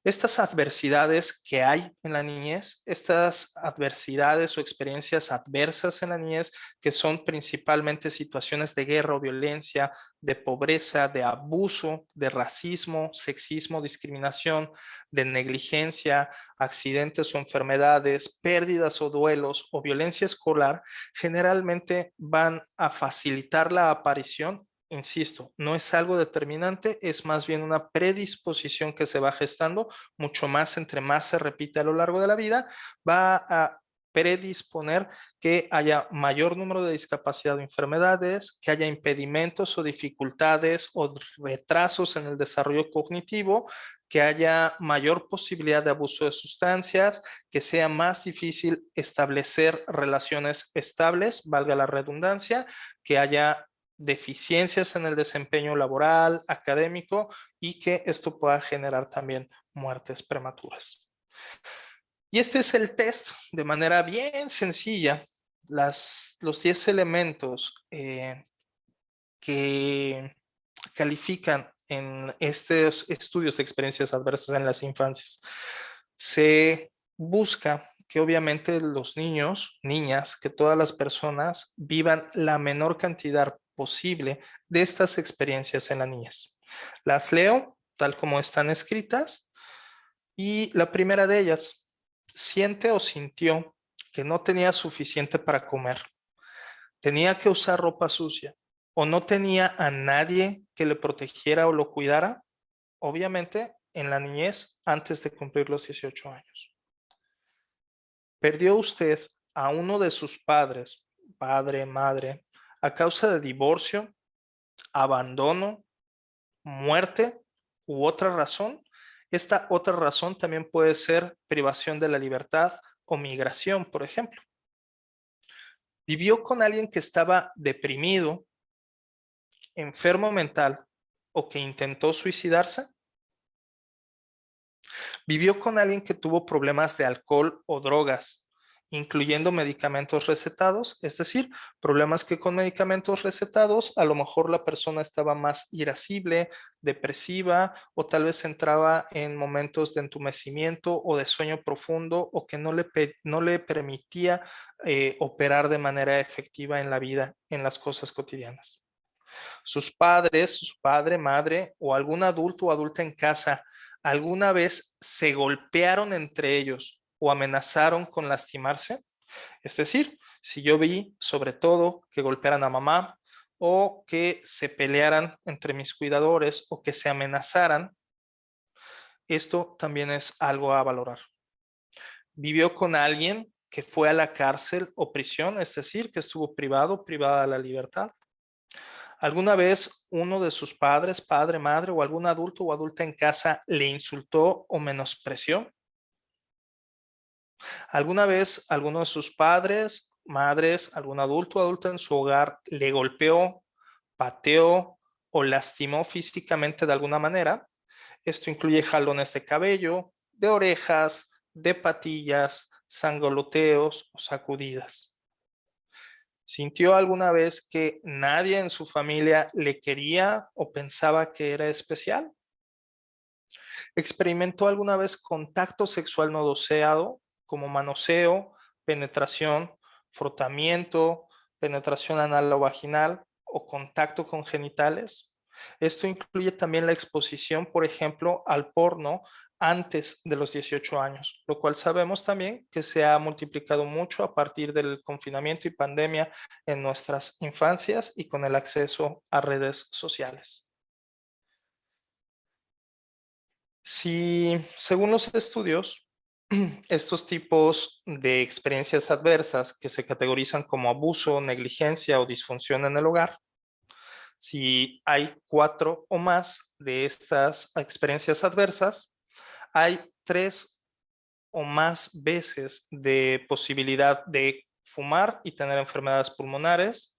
estas adversidades que hay en la niñez, estas adversidades o experiencias adversas en la niñez, que son principalmente situaciones de guerra o violencia, de pobreza, de abuso, de racismo, sexismo, discriminación, de negligencia, accidentes o enfermedades, pérdidas o duelos o violencia escolar, generalmente van a facilitar la aparición. Insisto, no es algo determinante, es más bien una predisposición que se va gestando, mucho más entre más se repite a lo largo de la vida, va a predisponer que haya mayor número de discapacidad o enfermedades, que haya impedimentos o dificultades o retrasos en el desarrollo cognitivo, que haya mayor posibilidad de abuso de sustancias, que sea más difícil establecer relaciones estables, valga la redundancia, que haya deficiencias en el desempeño laboral, académico y que esto pueda generar también muertes prematuras. Y este es el test de manera bien sencilla, los 10 elementos que califican en estos estudios de experiencias adversas en las infancias. Se busca que obviamente los niños, niñas, que todas las personas vivan la menor cantidad posible de estas experiencias en la niñez. Las leo tal como están escritas y la primera de ellas, siente o sintió que no tenía suficiente para comer, tenía que usar ropa sucia, o no tenía a nadie que le protegiera o lo cuidara, obviamente en la niñez antes de cumplir los 18 años. Perdió usted a uno de sus padres, padre, madre, a causa de divorcio, abandono, muerte u otra razón. Esta otra razón también puede ser privación de la libertad o migración, por ejemplo. Vivió con alguien que estaba deprimido, enfermo mental o que intentó suicidarse. Vivió con alguien que tuvo problemas de alcohol o drogas, incluyendo medicamentos recetados, es decir, problemas que con medicamentos recetados a lo mejor la persona estaba más irascible, depresiva o tal vez entraba en momentos de entumecimiento o de sueño profundo o que no le permitía operar de manera efectiva en la vida, en las cosas cotidianas. Sus padres, su padre, madre o algún adulto o adulta en casa, ¿alguna vez se golpearon entre ellos o amenazaron con lastimarse? Es decir, si yo vi sobre todo que golpearan a mamá o que se pelearan entre mis cuidadores o que se amenazaran, esto también es algo a valorar. Vivió con alguien que fue a la cárcel o prisión, es decir, que estuvo privada de la libertad. ¿Alguna vez uno de sus padres, padre, madre o algún adulto o adulta en casa le insultó o menospreció? ¿Alguna vez alguno de sus padres, madres, algún adulto o adulta en su hogar le golpeó, pateó o lastimó físicamente de alguna manera? Esto incluye jalones de cabello, de orejas, de patillas, sangoloteos o sacudidas. ¿Sintió alguna vez que nadie en su familia le quería o pensaba que era especial? ¿Experimentó alguna vez contacto sexual no deseado, como manoseo, penetración, frotamiento, penetración anal o vaginal o contacto con genitales? Esto incluye también la exposición, por ejemplo, al porno antes de los 18 años, lo cual sabemos también que se ha multiplicado mucho a partir del confinamiento y pandemia en nuestras infancias y con el acceso a redes sociales. Si, según los estudios, estos tipos de experiencias adversas que se categorizan como abuso, negligencia o disfunción en el hogar, si hay 4 o más de estas experiencias adversas, hay 3 o más veces de posibilidad de fumar y tener enfermedades pulmonares.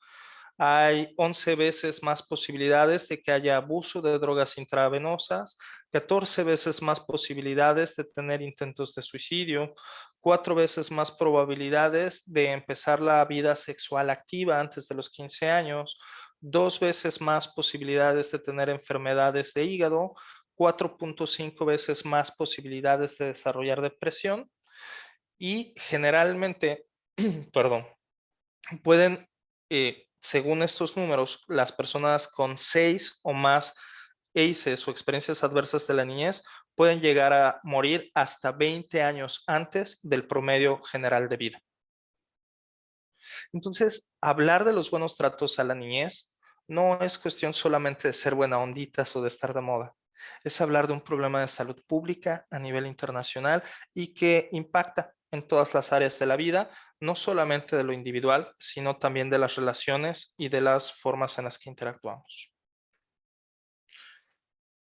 Hay 11 veces más posibilidades de que haya abuso de drogas intravenosas, 14 veces más posibilidades de tener intentos de suicidio, 4 veces más probabilidades de empezar la vida sexual activa antes de los 15 años, 2 veces más posibilidades de tener enfermedades de hígado, 4.5 veces más posibilidades de desarrollar depresión y generalmente, perdón, pueden, según estos números, las personas con 6 o más ACEs o experiencias adversas de la niñez pueden llegar a morir hasta 20 años antes del promedio general de vida. Entonces, hablar de los buenos tratos a la niñez no es cuestión solamente de ser buena onditas o de estar de moda. Es hablar de un problema de salud pública a nivel internacional y que impacta en todas las áreas de la vida, no solamente de lo individual, sino también de las relaciones y de las formas en las que interactuamos.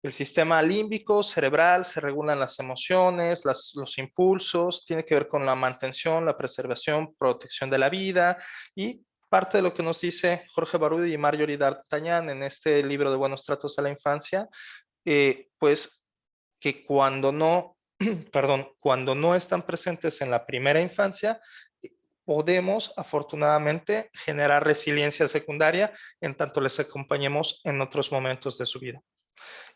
El sistema límbico, cerebral, se regulan las emociones, los impulsos, tiene que ver con la mantención, la preservación, protección de la vida y parte de lo que nos dice Jorge Barudi y Marjorie D'Artagnan en este libro de Buenos Tratos a la Infancia, pues que cuando no, perdón, cuando no están presentes en la primera infancia, podemos afortunadamente generar resiliencia secundaria en tanto les acompañemos en otros momentos de su vida.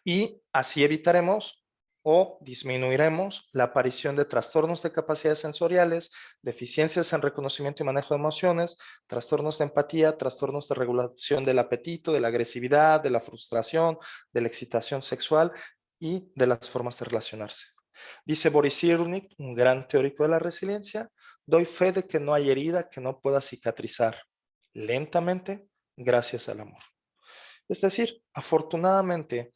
Y así evitaremos o disminuiremos la aparición de trastornos de capacidades sensoriales, deficiencias en reconocimiento y manejo de emociones, trastornos de empatía, trastornos de regulación del apetito, de la agresividad, de la frustración, de la excitación sexual y de las formas de relacionarse. Dice Boris Cyrulnik, un gran teórico de la resiliencia, doy fe de que no hay herida que no pueda cicatrizar lentamente gracias al amor. Es decir, afortunadamente,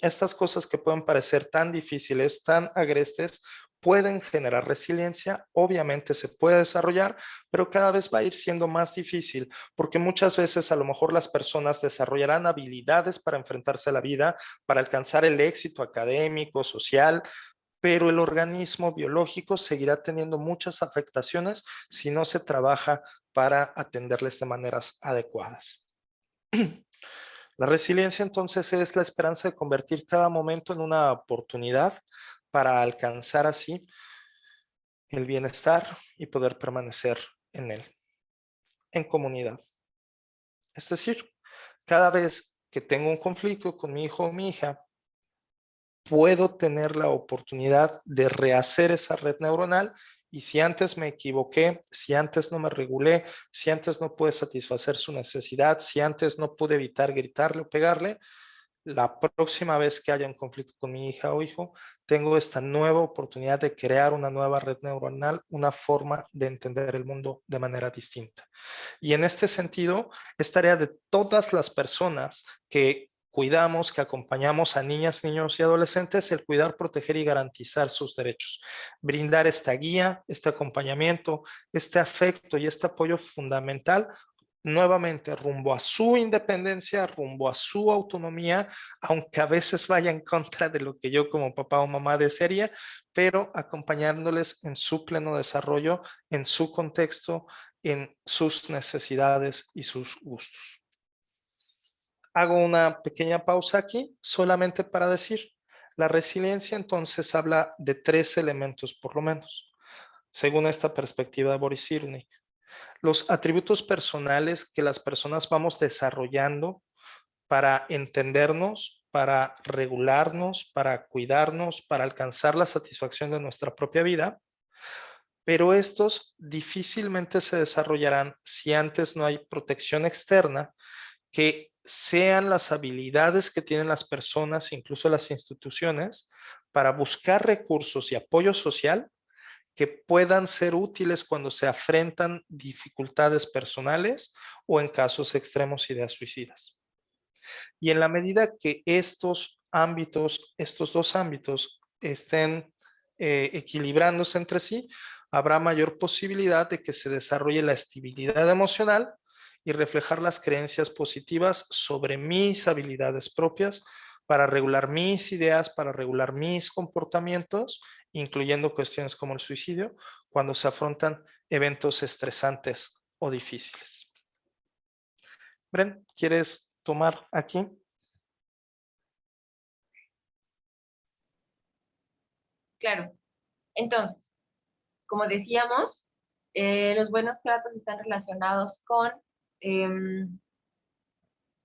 estas cosas que pueden parecer tan difíciles, tan agrestes, pueden generar resiliencia, obviamente se puede desarrollar, pero cada vez va a ir siendo más difícil, porque muchas veces a lo mejor las personas desarrollarán habilidades para enfrentarse a la vida, para alcanzar el éxito académico, social, pero el organismo biológico seguirá teniendo muchas afectaciones si no se trabaja para atenderles de maneras adecuadas. La resiliencia entonces es la esperanza de convertir cada momento en una oportunidad para alcanzar así el bienestar y poder permanecer en él, en comunidad. Es decir, cada vez que tengo un conflicto con mi hijo o mi hija, puedo tener la oportunidad de rehacer esa red neuronal y si antes me equivoqué, si antes no me regulé, si antes no pude satisfacer su necesidad, si antes no pude evitar gritarle o pegarle, la próxima vez que haya un conflicto con mi hija o hijo, tengo esta nueva oportunidad de crear una nueva red neuronal, una forma de entender el mundo de manera distinta. Y en este sentido, es tarea de todas las personas que cuidamos, que acompañamos a niñas, niños y adolescentes, el cuidar, proteger y garantizar sus derechos. Brindar esta guía, este acompañamiento, este afecto y este apoyo fundamental nuevamente rumbo a su independencia, rumbo a su autonomía, aunque a veces vaya en contra de lo que yo como papá o mamá desearía, pero acompañándoles en su pleno desarrollo, en su contexto, en sus necesidades y sus gustos. Hago una pequeña pausa aquí solamente para decir, la resiliencia entonces habla de 3 elementos por lo menos, según esta perspectiva de Boris Cyrulnik. Los atributos personales que las personas vamos desarrollando para entendernos, para regularnos, para cuidarnos, para alcanzar la satisfacción de nuestra propia vida, pero estos difícilmente se desarrollarán si antes no hay protección externa que sean las habilidades que tienen las personas, incluso las instituciones, para buscar recursos y apoyo social que puedan ser útiles cuando se afrentan dificultades personales o en casos extremos ideas suicidas. Y en la medida que estos ámbitos, estos dos ámbitos estén equilibrándose entre sí, habrá mayor posibilidad de que se desarrolle la estabilidad emocional y reflejar las creencias positivas sobre mis habilidades propias para regular mis ideas, para regular mis comportamientos, incluyendo cuestiones como el suicidio, cuando se afrontan eventos estresantes o difíciles. Bren, ¿quieres tomar aquí? Claro. Entonces, como decíamos, los buenos tratos están relacionados con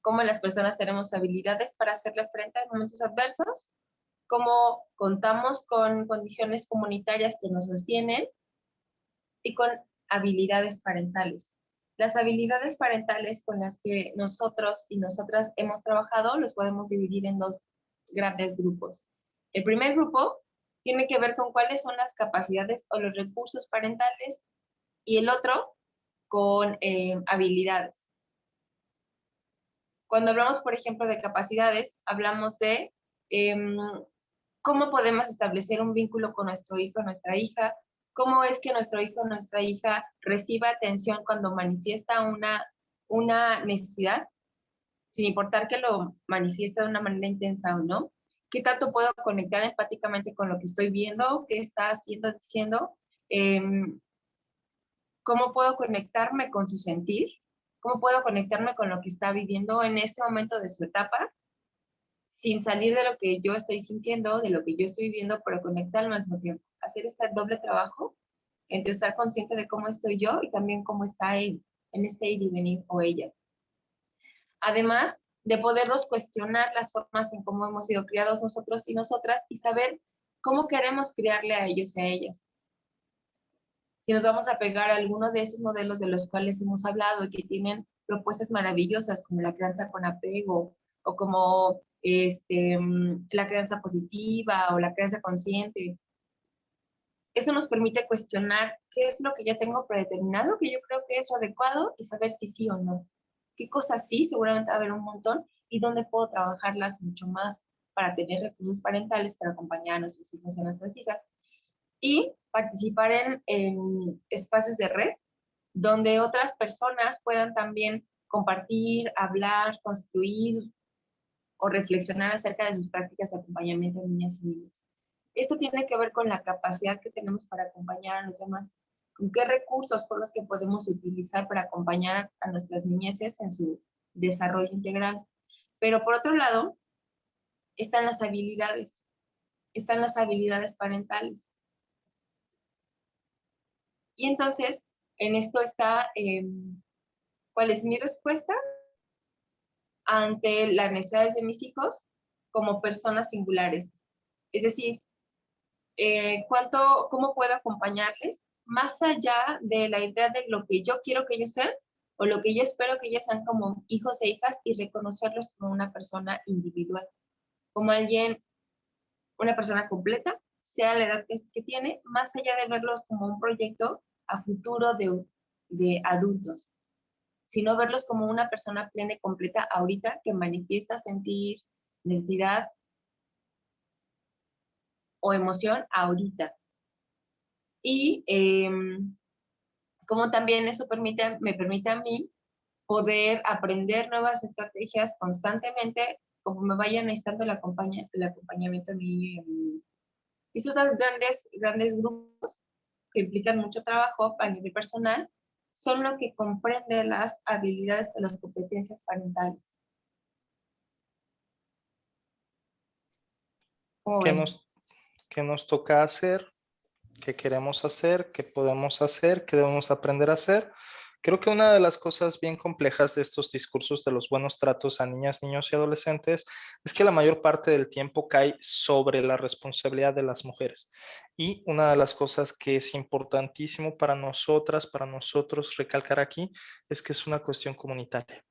cómo las personas tenemos habilidades para hacerle frente a momentos adversos, cómo contamos con condiciones comunitarias que nos sostienen y con habilidades parentales. Las habilidades parentales con las que nosotros y nosotras hemos trabajado los podemos dividir en 2 grandes grupos. El primer grupo tiene que ver con cuáles son las capacidades o los recursos parentales y el otro con habilidades. Cuando hablamos, por ejemplo, de capacidades, hablamos de cómo podemos establecer un vínculo con nuestro hijo o nuestra hija, cómo es que nuestro hijo o nuestra hija reciba atención cuando manifiesta una necesidad, sin importar que lo manifieste de una manera intensa o no. ¿Qué tanto puedo conectar empáticamente con lo que estoy viendo? ¿Qué está haciendo, diciendo? ¿Cómo puedo conectarme con su sentir? ¿Cómo puedo conectarme con lo que está viviendo en este momento de su etapa? Sin salir de lo que yo estoy sintiendo, de lo que yo estoy viviendo, pero conectar al mismo tiempo. Hacer este doble trabajo entre estar consciente de cómo estoy yo y también cómo está él en este ir y venir o ella. Además de poderlos cuestionar las formas en cómo hemos sido criados nosotros y nosotras y saber cómo queremos criarle a ellos y a ellas. Si nos vamos a pegar a alguno de estos modelos de los cuales hemos hablado y que tienen propuestas maravillosas como la crianza con apego o como la crianza positiva o la crianza consciente, eso nos permite cuestionar qué es lo que ya tengo predeterminado, que yo creo que es lo adecuado y saber si sí o no. ¿Qué cosas sí? Seguramente va a haber un montón. y dónde puedo trabajarlas mucho más para tener recursos parentales para acompañar a nuestros hijos y a nuestras hijas. Y participar en espacios de red donde otras personas puedan también compartir, hablar, construir o reflexionar acerca de sus prácticas de acompañamiento de niñas y niños. Esto tiene que ver con la capacidad que tenemos para acompañar a los demás, con qué recursos son los que podemos utilizar para acompañar a nuestras niñeces en su desarrollo integral. Pero por otro lado, están las habilidades parentales. Y entonces, en esto está, ¿cuál es mi respuesta ante las necesidades de mis hijos como personas singulares? Es decir, ¿cómo puedo acompañarles más allá de la idea de lo que yo quiero que ellos sean o lo que yo espero que ellos sean como hijos e hijas y reconocerlos como una persona individual, como una persona completa, sea la edad que tiene, más allá de verlos como un proyecto a futuro de adultos, sino verlos como una persona plena y completa ahorita que manifiesta sentir necesidad o emoción ahorita. Y como también eso me permite a mí poder aprender nuevas estrategias constantemente, como me vayan necesitando el acompañamiento a mí. Y esos dos grandes grupos que implican mucho trabajo a nivel personal son lo que comprende las habilidades o las competencias parentales. ¿Cómo ¿Qué ven? nos, qué nos toca hacer? ¿Qué queremos hacer? ¿Qué podemos hacer? ¿Qué debemos aprender a hacer? Creo que una de las cosas bien complejas de estos discursos de los buenos tratos a niñas, niños y adolescentes es que la mayor parte del tiempo cae sobre la responsabilidad de las mujeres. Y una de las cosas que es importantísimo para nosotras, para nosotros recalcar aquí, es que es una cuestión comunitaria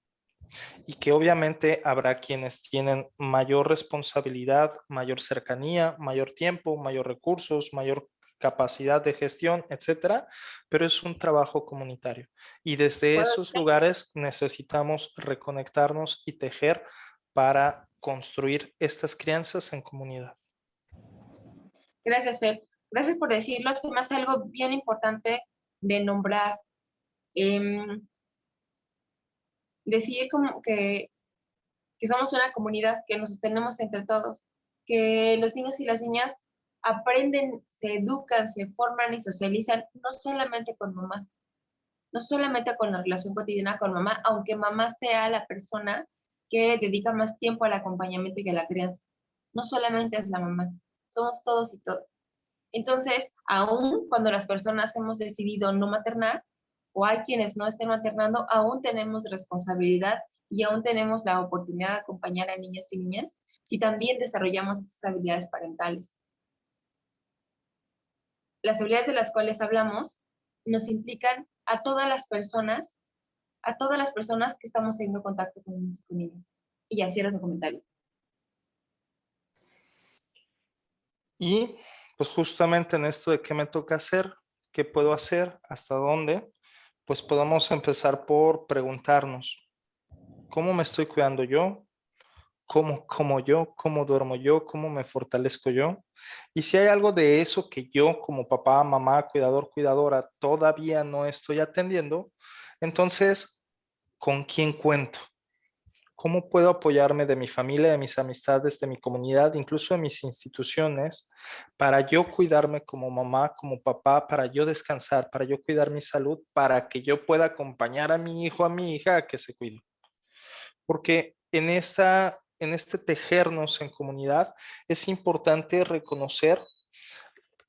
y que obviamente habrá quienes tienen mayor responsabilidad, mayor cercanía, mayor tiempo, mayor recursos, mayor capacidad de gestión, etcétera, pero es un trabajo comunitario y desde ¿Puedo esos lugares necesitamos reconectarnos y tejer para construir estas crianzas en comunidad. Gracias, Fer. Gracias por decirlo. Se me hace algo bien importante de nombrar. Em, Decir como que somos una comunidad, que nos sostenemos entre todos, que los niños y las niñas aprenden, se educan, se forman y socializan no solamente con mamá, no solamente con la relación cotidiana con mamá, aunque mamá sea la persona que dedica más tiempo al acompañamiento y a la crianza. No solamente es la mamá, somos todos y todas. Entonces, aún cuando las personas hemos decidido no maternar, o hay quienes no estén maternando, aún tenemos responsabilidad y aún tenemos la oportunidad de acompañar a niños y niñas si también desarrollamos estas habilidades parentales. Las habilidades de las cuales hablamos nos implican a todas las personas que estamos teniendo contacto con niños y con niñas. Y ya cierro mi comentario. Y pues justamente en esto de qué me toca hacer, qué puedo hacer, hasta dónde, pues podemos empezar por preguntarnos, ¿cómo me estoy cuidando yo? ¿Cómo como yo? ¿Cómo duermo yo? ¿Cómo me fortalezco yo? Y si hay algo de eso que yo como papá, mamá, cuidador, cuidadora todavía no estoy atendiendo, entonces, ¿con quién cuento? ¿Cómo puedo apoyarme de mi familia, de mis amistades, de mi comunidad, incluso de mis instituciones, para yo cuidarme como mamá, como papá, para yo descansar, para yo cuidar mi salud, para que yo pueda acompañar a mi hijo, a mi hija a que se cuide? Porque en este tejernos en comunidad es importante reconocer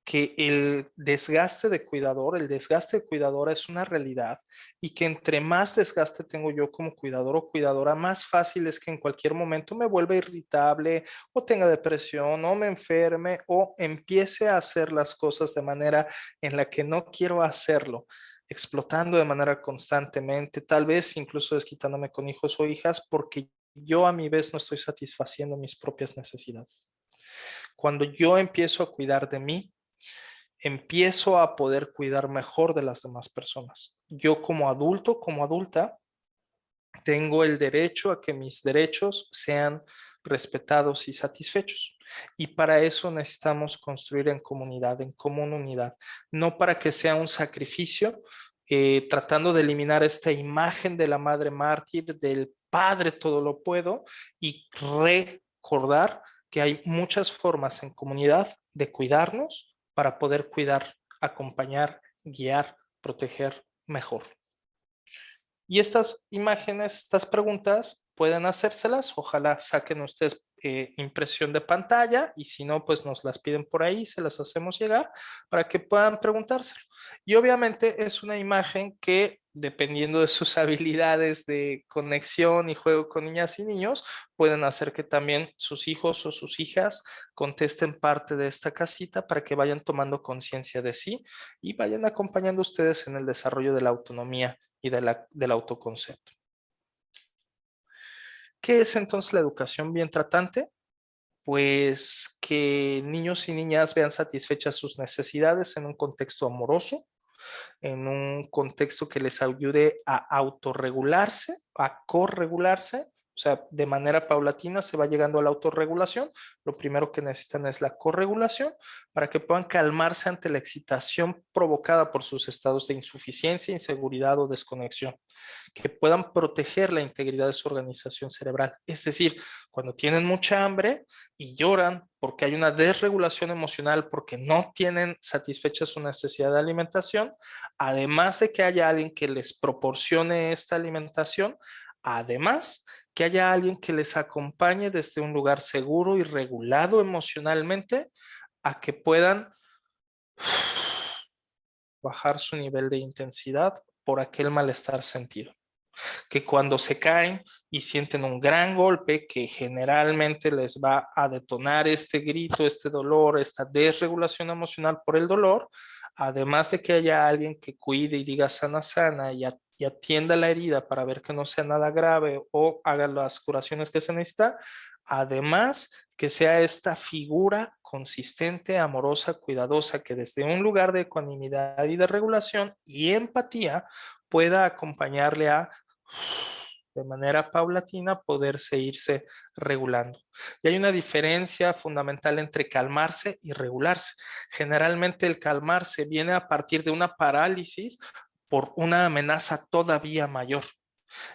que el desgaste de cuidador, el desgaste de cuidadora es una realidad y que entre más desgaste tengo yo como cuidador o cuidadora, más fácil es que en cualquier momento me vuelva irritable o tenga depresión o me enferme o empiece a hacer las cosas de manera en la que no quiero hacerlo, explotando de manera constantemente, tal vez incluso desquitándome con hijos o hijas porque yo a mi vez no estoy satisfaciendo mis propias necesidades. Cuando yo empiezo a cuidar de mí, empiezo a poder cuidar mejor de las demás personas. Yo como adulto, como adulta, tengo el derecho a que mis derechos sean respetados y satisfechos. Y para eso necesitamos construir en comunidad, en común unidad, no para que sea un sacrificio, tratando de eliminar esta imagen de la madre mártir, del padre todo lo puedo, y recordar que hay muchas formas en comunidad de cuidarnos para poder cuidar, acompañar, guiar, proteger mejor. Y estas imágenes, estas preguntas, pueden hacérselas. Ojalá saquen ustedes impresión de pantalla y si no, pues nos las piden por ahí, se las hacemos llegar para que puedan preguntárselo. Y obviamente es una imagen que, dependiendo de sus habilidades de conexión y juego con niñas y niños, pueden hacer que también sus hijos o sus hijas contesten parte de esta casita para que vayan tomando conciencia de sí y vayan acompañando ustedes en el desarrollo de la autonomía y del autoconcepto. ¿Qué es entonces la educación bien tratante? Pues que niños y niñas vean satisfechas sus necesidades en un contexto amoroso, en un contexto que les ayude a autorregularse, a corregularse. O sea, de manera paulatina se va llegando a la autorregulación. Lo primero que necesitan es la corregulación para que puedan calmarse ante la excitación provocada por sus estados de insuficiencia, inseguridad o desconexión, que puedan proteger la integridad de su organización cerebral. Es decir, cuando tienen mucha hambre y lloran porque hay una desregulación emocional, porque no tienen satisfecha su necesidad de alimentación, además de que haya alguien que les proporcione esta alimentación, además que haya alguien que les acompañe desde un lugar seguro y regulado emocionalmente a que puedan bajar su nivel de intensidad por aquel malestar sentido, que cuando se caen y sienten un gran golpe que generalmente les va a detonar este grito, este dolor, esta desregulación emocional por el dolor, además de que haya alguien que cuide y diga sana, sana y atienda la herida para ver que no sea nada grave o haga las curaciones que se necesita, además que sea esta figura consistente, amorosa, cuidadosa, que desde un lugar de ecuanimidad y de regulación y empatía pueda acompañarle a de manera paulatina poderse irse regulando. Y hay una diferencia fundamental entre calmarse y regularse. Generalmente el calmarse viene a partir de una parálisis por una amenaza todavía mayor.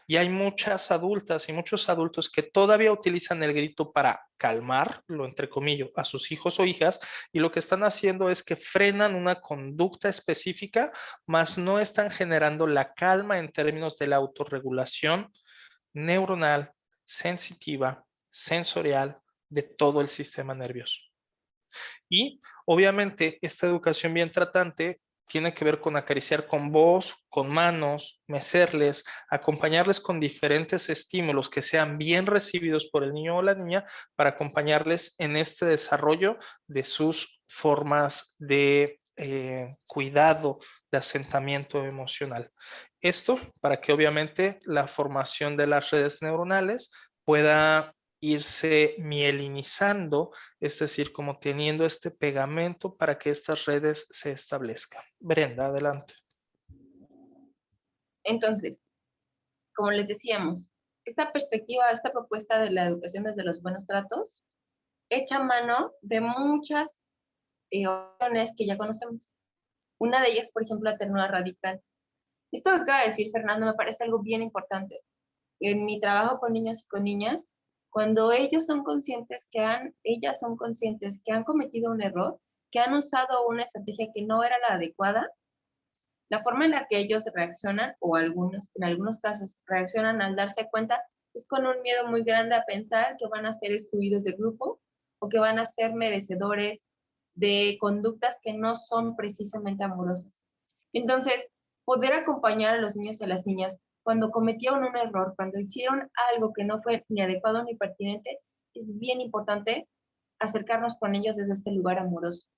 Y hay muchas adultas y muchos adultos que todavía utilizan el grito para calmar, lo entre comillas, a sus hijos o hijas, y lo que están haciendo es que frenan una conducta específica, mas no están generando la calma en términos de la autorregulación neuronal, sensitiva, sensorial de todo el sistema nervioso. Y obviamente esta educación bien tratante tiene que ver con acariciar con voz, con manos, mecerles, acompañarles con diferentes estímulos que sean bien recibidos por el niño o la niña para acompañarles en este desarrollo de sus formas de cuidado, de asentamiento emocional. Esto para que obviamente la formación de las redes neuronales pueda irse mielinizando, es decir, como teniendo este pegamento para que estas redes se establezcan. Brenda, adelante. Entonces, como les decíamos, esta perspectiva, esta propuesta de la educación desde los buenos tratos, echa mano de muchas opciones que ya conocemos. Una de ellas, por ejemplo, la ternura radical. Esto que acaba de decir Fernando me parece algo bien importante. En mi trabajo con niños y con niñas, cuando ellas son conscientes que han cometido un error, que han usado una estrategia que no era la adecuada, la forma en la que ellos reaccionan, o en algunos casos reaccionan al darse cuenta, es con un miedo muy grande a pensar que van a ser excluidos del grupo o que van a ser merecedores de conductas que no son precisamente amorosas. Entonces, poder acompañar a los niños y a las niñas cuando cometieron un error, cuando hicieron algo que no fue ni adecuado ni pertinente, es bien importante acercarnos con ellos desde este lugar amoroso,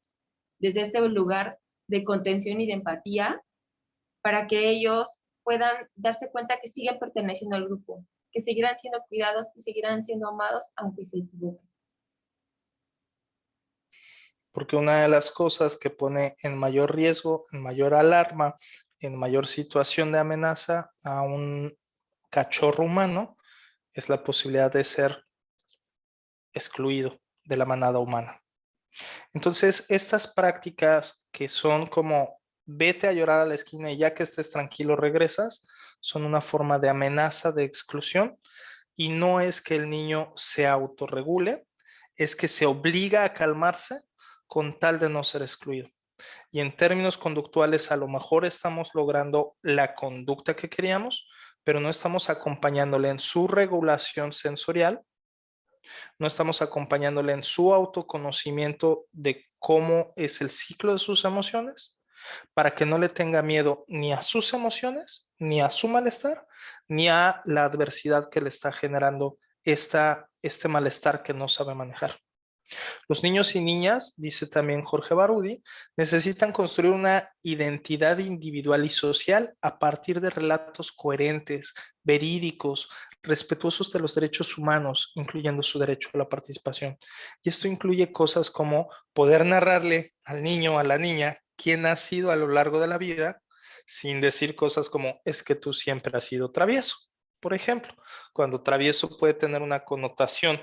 desde este lugar de contención y de empatía, para que ellos puedan darse cuenta que siguen perteneciendo al grupo, que seguirán siendo cuidados y seguirán siendo amados aunque se equivoquen. Porque una de las cosas que pone en mayor riesgo, en mayor alarma, en mayor situación de amenaza a un cachorro humano es la posibilidad de ser excluido de la manada humana. Entonces, estas prácticas que son como vete a llorar a la esquina y ya que estés tranquilo regresas, son una forma de amenaza de exclusión y no es que el niño se autorregule, es que se obliga a calmarse con tal de no ser excluido. Y en términos conductuales, a lo mejor estamos logrando la conducta que queríamos, pero no estamos acompañándole en su regulación sensorial, no estamos acompañándole en su autoconocimiento de cómo es el ciclo de sus emociones, para que no le tenga miedo ni a sus emociones, ni a su malestar, ni a la adversidad que le está generando este malestar que no sabe manejar. Los niños y niñas, dice también Jorge Barudi, necesitan construir una identidad individual y social a partir de relatos coherentes, verídicos, respetuosos de los derechos humanos, incluyendo su derecho a la participación. Y esto incluye cosas como poder narrarle al niño o a la niña quién ha sido a lo largo de la vida, sin decir cosas como es que tú siempre has sido travieso. Por ejemplo, cuando travieso puede tener una connotación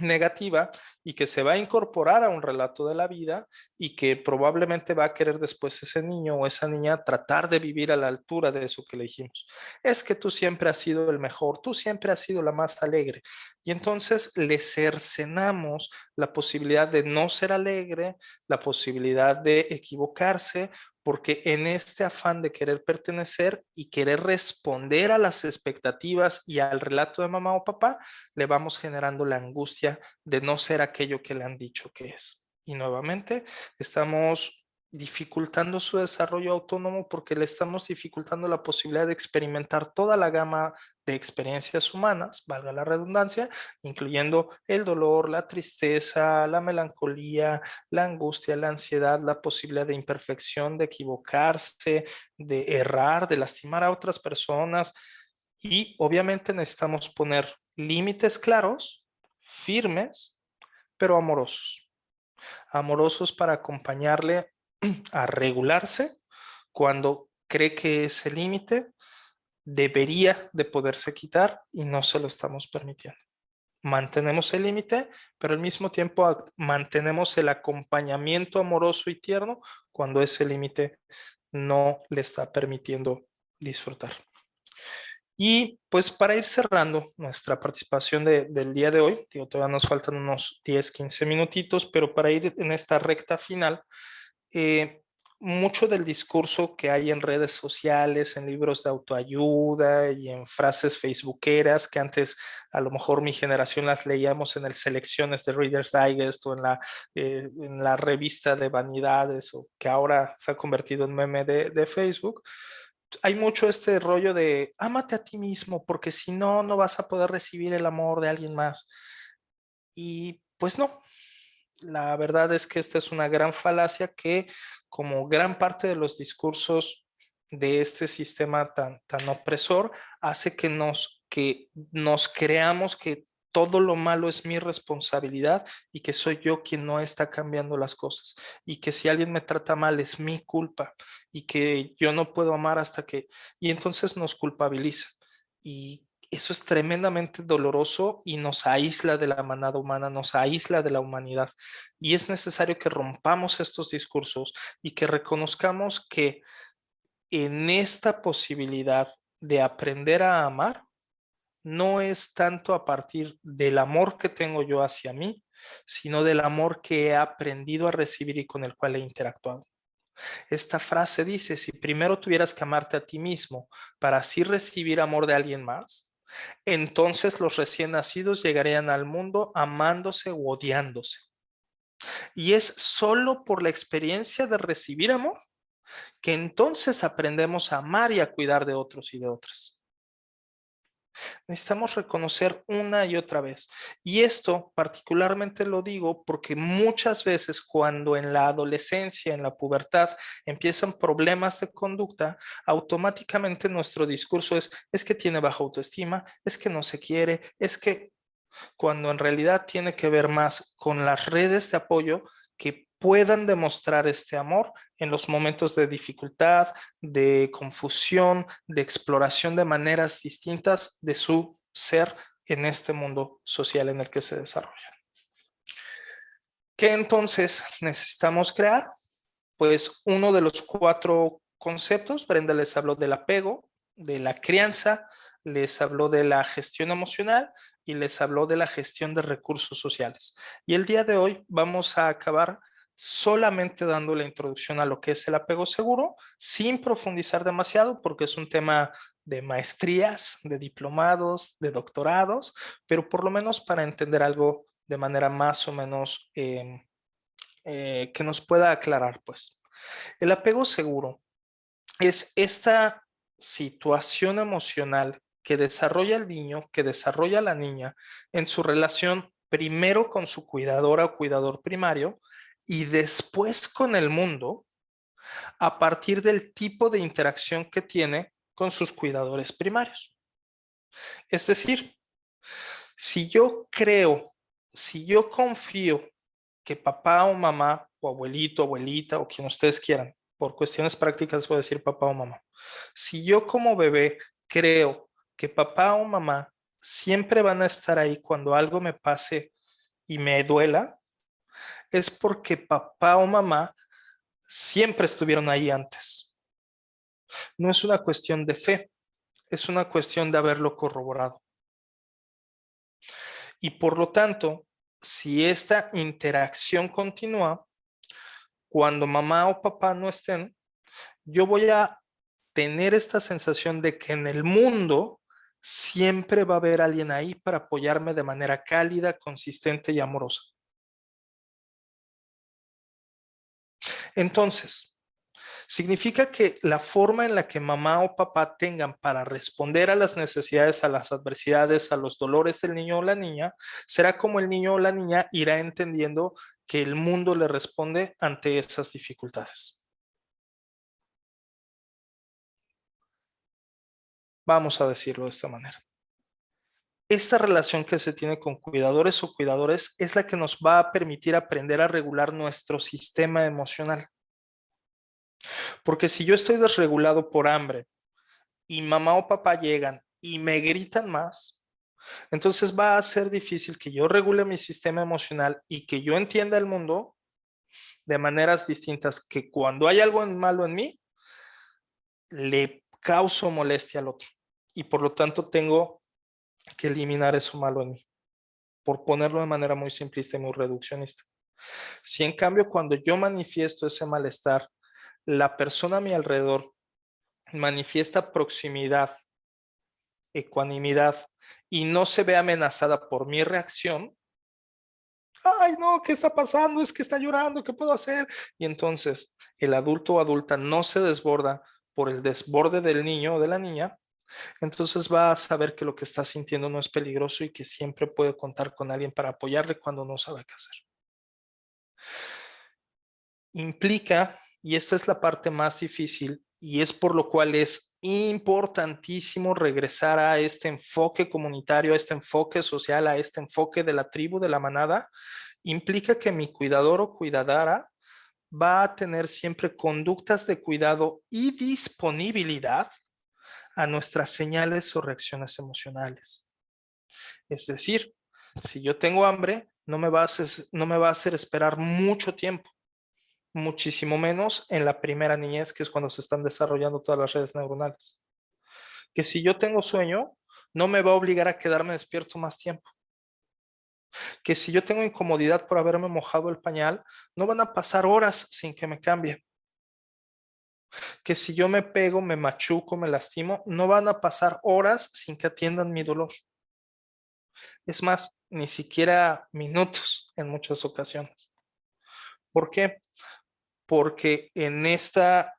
negativa y que se va a incorporar a un relato de la vida y que probablemente va a querer después ese niño o esa niña tratar de vivir a la altura de eso que le dijimos. Es que tú siempre has sido el mejor, tú siempre has sido la más alegre. Y entonces le cercenamos la posibilidad de no ser alegre, la posibilidad de equivocarse, porque en este afán de querer pertenecer y querer responder a las expectativas y al relato de mamá o papá, le vamos generando la angustia de no ser aquello que le han dicho que es. Y nuevamente estamos dificultando su desarrollo autónomo porque le estamos dificultando la posibilidad de experimentar toda la gama de experiencias humanas, valga la redundancia, incluyendo el dolor, la tristeza, la melancolía, la angustia, la ansiedad, la posibilidad de imperfección, de equivocarse, de errar, de lastimar a otras personas. Y obviamente necesitamos poner límites claros, firmes, pero amorosos. Amorosos para acompañarle a regularse cuando cree que ese límite debería de poderse quitar y no se lo estamos permitiendo. Mantenemos el límite, pero al mismo tiempo mantenemos el acompañamiento amoroso y tierno cuando ese límite no le está permitiendo disfrutar. Y pues para ir cerrando nuestra participación del día de hoy, digo, todavía nos faltan unos 10, 15 minutitos, pero para ir en esta recta final, eh, mucho del discurso que hay en redes sociales, en libros de autoayuda y en frases facebookeras que antes a lo mejor mi generación las leíamos en el selecciones de Reader's Digest o en la revista de vanidades o que ahora se ha convertido en meme de Facebook. Hay mucho este rollo de ámate a ti mismo porque si no, no vas a poder recibir el amor de alguien más. Y pues no, la verdad es que esta es una gran falacia que, como gran parte de los discursos de este sistema tan opresor, hace que nos creamos que todo lo malo es mi responsabilidad y que soy yo quien no está cambiando las cosas y que si alguien me trata mal es mi culpa y que yo no puedo amar hasta que... Y entonces nos culpabiliza. Y eso es tremendamente doloroso y nos aísla de la manada humana, nos aísla de la humanidad. Y es necesario que rompamos estos discursos y que reconozcamos que en esta posibilidad de aprender a amar, no es tanto a partir del amor que tengo yo hacia mí, sino del amor que he aprendido a recibir y con el cual he interactuado. Esta frase dice, si primero tuvieras que amarte a ti mismo para así recibir amor de alguien más, entonces los recién nacidos llegarían al mundo amándose u odiándose. Y es solo por la experiencia de recibir amor que entonces aprendemos a amar y a cuidar de otros y de otras. Necesitamos reconocer una y otra vez. Y esto particularmente lo digo porque muchas veces cuando en la adolescencia, en la pubertad, empiezan problemas de conducta, automáticamente nuestro discurso es que tiene baja autoestima, es que no se quiere, es que cuando en realidad tiene que ver más con las redes de apoyo que puedan demostrar este amor en los momentos de dificultad, de confusión, de exploración de maneras distintas de su ser en este mundo social en el que se desarrollan. ¿Qué entonces necesitamos crear? Pues uno de los 4 conceptos. Brenda les habló del apego, de la crianza, les habló de la gestión emocional y les habló de la gestión de recursos sociales. Y el día de hoy vamos a acabar solamente dando la introducción a lo que es el apego seguro, sin profundizar demasiado, porque es un tema de maestrías, de diplomados, de doctorados, pero por lo menos para entender algo de manera más o menos que nos pueda aclarar, pues. El apego seguro es esta situación emocional que desarrolla el niño, que desarrolla la niña en su relación primero con su cuidadora o cuidador primario y después con el mundo a partir del tipo de interacción que tiene con sus cuidadores primarios. Es decir, si yo creo, si yo confío que papá o mamá o abuelito, abuelita o quien ustedes quieran, por cuestiones prácticas voy a decir papá o mamá. Si yo como bebé creo que papá o mamá siempre van a estar ahí cuando algo me pase y me duela, es porque papá o mamá siempre estuvieron ahí antes. No es una cuestión de fe, es una cuestión de haberlo corroborado. Y por lo tanto, si esta interacción continúa, cuando mamá o papá no estén, yo voy a tener esta sensación de que en el mundo siempre va a haber alguien ahí para apoyarme de manera cálida, consistente y amorosa. Entonces, significa que la forma en la que mamá o papá tengan para responder a las necesidades, a las adversidades, a los dolores del niño o la niña, será como el niño o la niña irá entendiendo que el mundo le responde ante esas dificultades. Vamos a decirlo de esta manera. Esta relación que se tiene con cuidadores o cuidadores es la que nos va a permitir aprender a regular nuestro sistema emocional. Porque si yo estoy desregulado por hambre y mamá o papá llegan y me gritan más, entonces va a ser difícil que yo regule mi sistema emocional y que yo entienda el mundo de maneras distintas, que cuando hay algo malo en mí, le causo molestia al otro. Y por lo tanto tengo que eliminar eso malo en mí, por ponerlo de manera muy simplista y muy reduccionista. Si en cambio cuando yo manifiesto ese malestar, la persona a mi alrededor manifiesta proximidad, ecuanimidad y no se ve amenazada por mi reacción, ay no, ¿qué está pasando? Es que está llorando, ¿qué puedo hacer? Y entonces el adulto o adulta no se desborda por el desborde del niño o de la niña, entonces va a saber que lo que está sintiendo no es peligroso y que siempre puede contar con alguien para apoyarle cuando no sabe qué hacer. Implica, y esta es la parte más difícil, y es por lo cual es importantísimo regresar a este enfoque comunitario, a este enfoque social, a este enfoque de la tribu, de la manada, implica que mi cuidador o cuidadora va a tener siempre conductas de cuidado y disponibilidad a nuestras señales o reacciones emocionales. Es decir, si yo tengo hambre, no me va a hacer esperar mucho tiempo, muchísimo menos en la primera niñez, que es cuando se están desarrollando todas las redes neuronales. Que si yo tengo sueño, no me va a obligar a quedarme despierto más tiempo. Que si yo tengo incomodidad por haberme mojado el pañal, no van a pasar horas sin que me cambie. Que si yo me pego, me machuco, me lastimo, no van a pasar horas sin que atiendan mi dolor. Es más, ni siquiera minutos en muchas ocasiones. ¿Por qué? Porque en esta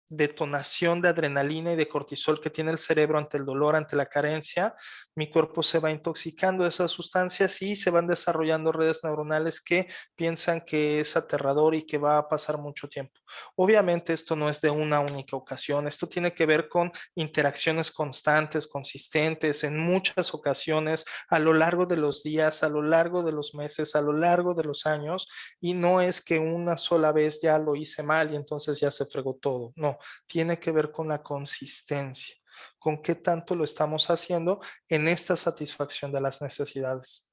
detonación de adrenalina y de cortisol que tiene el cerebro ante el dolor, ante la carencia, mi cuerpo se va intoxicando de esas sustancias y se van desarrollando redes neuronales que piensan que es aterrador y que va a pasar mucho tiempo. Obviamente esto no es de una única ocasión, esto tiene que ver con interacciones constantes, consistentes, en muchas ocasiones, a lo largo de los días, a lo largo de los meses, a lo largo de los años, y no es que una sola vez ya lo hice mal y entonces ya se fregó todo, no, tiene que ver con la consistencia, con qué tanto lo estamos haciendo en esta satisfacción de las necesidades.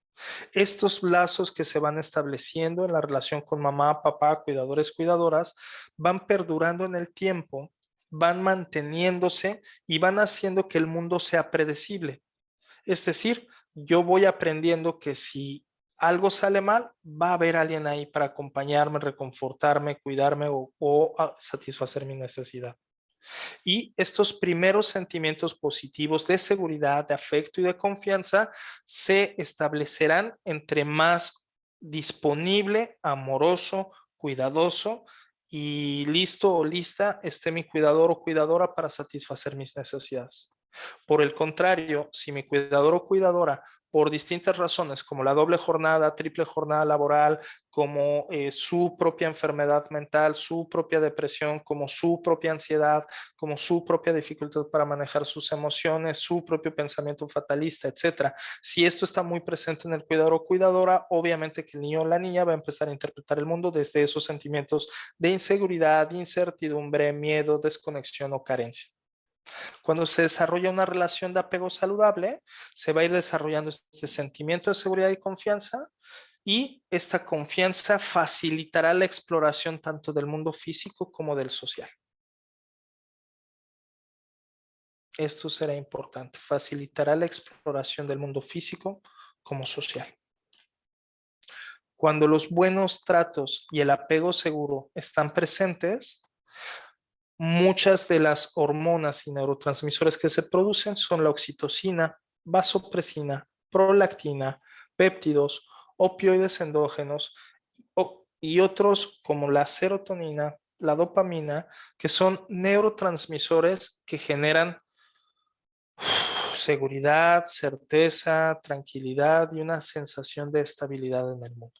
Estos lazos que se van estableciendo en la relación con mamá, papá, cuidadores, cuidadoras, van perdurando en el tiempo, van manteniéndose y van haciendo que el mundo sea predecible. Es decir, yo voy aprendiendo que si algo sale mal, va a haber alguien ahí para acompañarme, reconfortarme, cuidarme o satisfacer mi necesidad. Y estos primeros sentimientos positivos de seguridad, de afecto y de confianza se establecerán entre más disponible, amoroso, cuidadoso y listo o lista esté mi cuidador o cuidadora para satisfacer mis necesidades. Por el contrario, si mi cuidador o cuidadora, por distintas razones, como la doble jornada, triple jornada laboral, como su propia enfermedad mental, su propia depresión, como su propia ansiedad, como su propia dificultad para manejar sus emociones, su propio pensamiento fatalista, etcétera. Si esto está muy presente en el cuidador o cuidadora, obviamente que el niño o la niña va a empezar a interpretar el mundo desde esos sentimientos de inseguridad, incertidumbre, miedo, desconexión o carencia. Cuando se desarrolla una relación de apego saludable, se va a ir desarrollando este sentimiento de seguridad y confianza, y esta confianza facilitará la exploración tanto del mundo físico como del social. Esto será importante, facilitará la exploración del mundo físico como social. Cuando los buenos tratos y el apego seguro están presentes, muchas de las hormonas y neurotransmisores que se producen son la oxitocina, vasopresina, prolactina, péptidos, opioides endógenos y otros como la serotonina, la dopamina, que son neurotransmisores que generan seguridad, certeza, tranquilidad y una sensación de estabilidad en el mundo.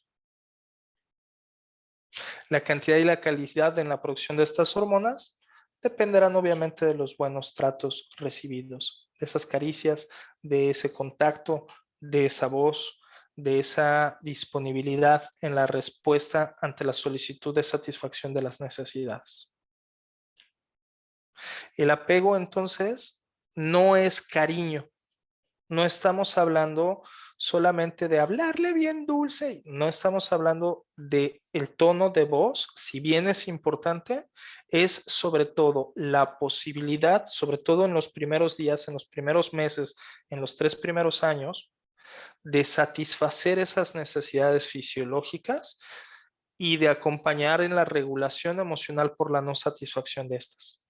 La cantidad y la calidad en la producción de estas hormonas dependerán obviamente de los buenos tratos recibidos, de esas caricias, de ese contacto, de esa voz, de esa disponibilidad en la respuesta ante la solicitud de satisfacción de las necesidades. El apego entonces no es cariño. No estamos hablando solamente de hablarle bien dulce, no estamos hablando de el tono de voz, si bien es importante, es sobre todo la posibilidad, sobre todo en los primeros días, en los primeros meses, en los 3 primeros años, de satisfacer esas necesidades fisiológicas y de acompañar en la regulación emocional por la no satisfacción de estas.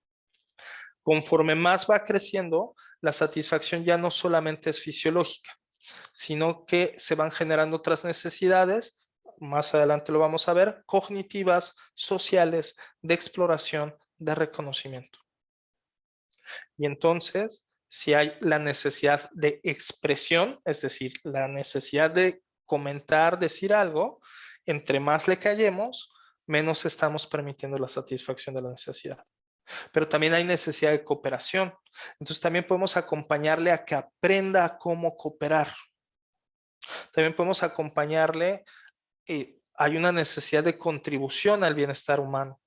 Conforme más va creciendo, la satisfacción ya no solamente es fisiológica, sino que se van generando otras necesidades, más adelante lo vamos a ver, cognitivas, sociales, de exploración, de reconocimiento. Y entonces, si hay la necesidad de expresión, es decir, la necesidad de comentar, decir algo, entre más le callemos, menos estamos permitiendo la satisfacción de la necesidad. Pero también hay necesidad de cooperación. Entonces también podemos acompañarle a que aprenda a cómo cooperar. También podemos acompañarle, hay una necesidad de contribución al bienestar humano.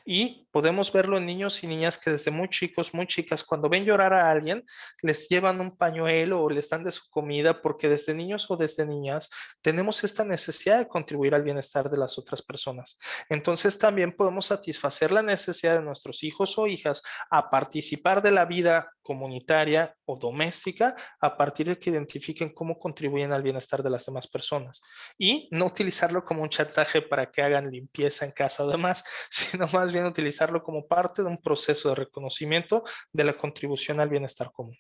Y podemos verlo en niños y niñas que desde muy chicos, muy chicas, cuando ven llorar a alguien, les llevan un pañuelo o les dan de su comida, porque desde niños o desde niñas tenemos esta necesidad de contribuir al bienestar de las otras personas. Entonces también podemos satisfacer la necesidad de nuestros hijos o hijas a participar de la vida comunitaria o doméstica a partir de que identifiquen cómo contribuyen al bienestar de las demás personas, y no utilizarlo como un chantaje para que hagan limpieza en casa o demás, sino más bien utilizarlo como parte de un proceso de reconocimiento de la contribución al bienestar común.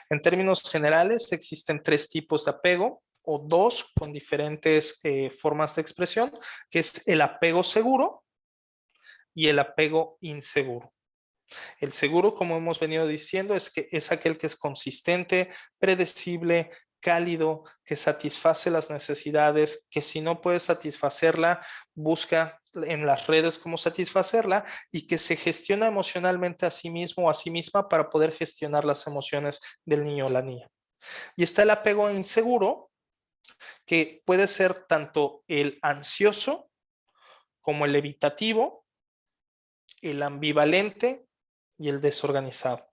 En términos generales, existen 3 tipos de apego, o 2 con diferentes formas de expresión, que es el apego seguro y el apego inseguro. El seguro, como hemos venido diciendo, es aquel que es consistente, predecible, cálido, que satisface las necesidades, que si no puede satisfacerla, busca en las redes cómo satisfacerla y que se gestiona emocionalmente a sí mismo o a sí misma para poder gestionar las emociones del niño o la niña. Y está el apego inseguro, que puede ser tanto el ansioso como el evitativo, el ambivalente y el desorganizado.